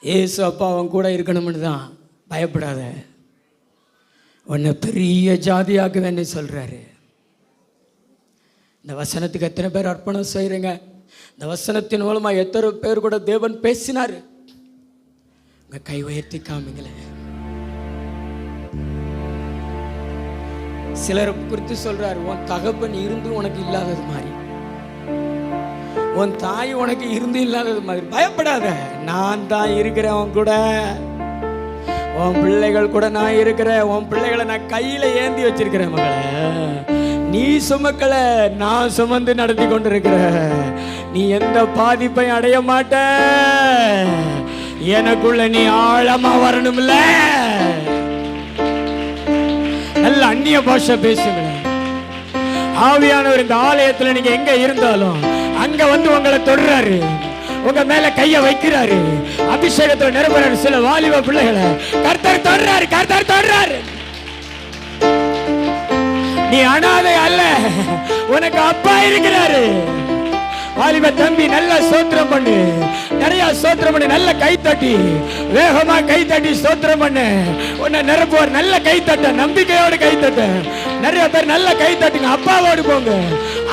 ஏசு அப்பா அவன் கூட இருக்கணும்னு தான். பயப்படாத, உன்னை பெரிய ஜாதியாக்குவேன்னு சொல்றாரு. இந்த வசனத்துக்கு எத்தனை பேர் அர்ப்பணம் செய்கிறீங்க? இந்த வசனத்தின் மூலமா எத்தனை பேர் கூட தேவன் பேசினார்? உங்க கை உயர்த்தி காமிங்களேன். சிலரை குறித்து சொல்றாரு, உன் தகப்பன் இருந்து உனக்கு இல்லாதது மாதிரி, உன் தாய் உனக்கு இருந்து இல்லாதது மாதிரி. பயப்படாத, நான் தான் இருக்கிறேன் உன் கூட. உன் பிள்ளைகள் கூட நான் இருக்கிறேன். உன் பிள்ளைகளை நான் கையில ஏந்தி வச்சிருக்கிறேன். மகளே, நீ சுமக்கல, நான் சுமந்து நடத்தி கொண்டிருக்கிற. நீ எந்த பாதிப்பையும் அடைய மாட்ட. எனக்குள்ள நீ ஆழமா வரணும்ல. நல்ல அந்நிய பாஷை பேசுங்களேன். ஆவியானவர் இந்த ஆலயத்துல நீங்க எங்க இருந்தாலும் அங்க வந்து உங்களை தொடுறாரு, உங்க மேல கைய வைக்கிறாரு, அபிஷேகத்துல நிரப்புறாரு. சில வாலிப பிள்ளைகளை கர்த்தர் தொடுறாரு, கர்த்தர் தொடுறாரு. நீ அனாதை அல்ல, உனக்கு அப்பா இருக்கிறாரு. வாலிப தம்பி, நல்ல ஸ்தோத்திரம் பண்ணு, நிறைய ஸ்தோத்திரம் பண்ணு. நல்ல கை தட்டி, வேகமா கை தட்டி ஸ்தோத்திரம் பண்ணு. உன்னை நிரப்புவார். நல்ல கை தட்ட, நம்பிக்கையோடு கை தட்ட. நிறைய பேர் நல்ல கை தட்டுங்க. அப்பாவோடு போங்க.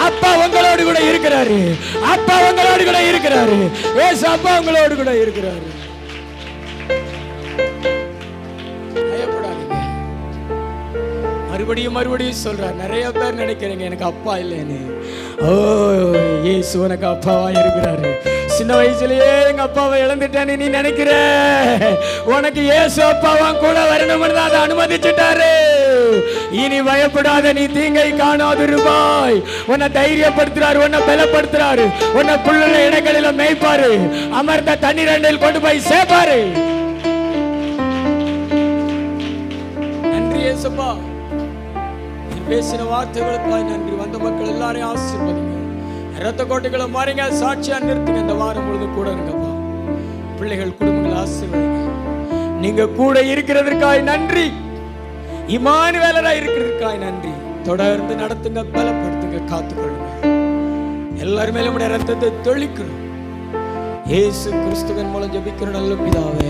அப்பா உங்களோடு கூட இருக்கிறாரு. அப்பா உங்களோடு கூட இருக்கிறாரு. ஏசு அப்பா உங்களோடு கூட இருக்கிறாரு. பயப்படாதீங்க. மறுபடியும் மறுபடியும் சொல்றார். நிறைய பேர் நினைக்கிறீங்க எனக்கு அப்பா இல்லைன்னு. ஓ, இயேசு உனக்கு அப்பாவா இருக்கிறாரு. சின்ன வயசுலயே எங்க அப்பாவை இழந்துட்டேன்னு நீ நினைக்கிற, உனக்கு இயேசு அப்பாவா கூட வரணும்னு அதை அனுமதிச்சுட்டாரு. இனி பயப்படாத, நீ தீங்கை காணாதிருப்பாய். உன்னை தைரியப்படுத்துறாரு, உன்னை பலப்படுத்துறாரு, உன்னை புல்லுள்ள இடங்களில மேய்ப்பாரு, அமர்ந்த தண்ணீரண்டில் கொண்டு போய் சேர்ப்பாரு. நன்றி இயேசுப்பா, பேசின வார்த்தைகளுக்காய் நன்றி. வந்த மக்கள் எல்லாரையும் ஆசீர்வதிங்க. இரத்த கோட்டைகளை மாறிங்க, சாட்சியா நிறுத்துங்க. இந்த வாரம் முழுதும் கூட இருங்கப்பா. பிள்ளைகள், குடும்பங்களை ஆசீர்வதிங்க. நீங்க கூட இருக்கிறதற்காய் நன்றி. இம்மானுவேலரா இருக்கிறதற்காய் நன்றி. தொடர்ந்து நடத்துங்க, பலப்படுத்துங்க, காத்துக்கொள்ளுங்க. எல்லாருமே நம்முடைய ரத்தத்தை தெளிக்கிறோம். இயேசு கிறிஸ்துவின் மூலம் ஜெபிக்கிற நல்ல பிதாவே.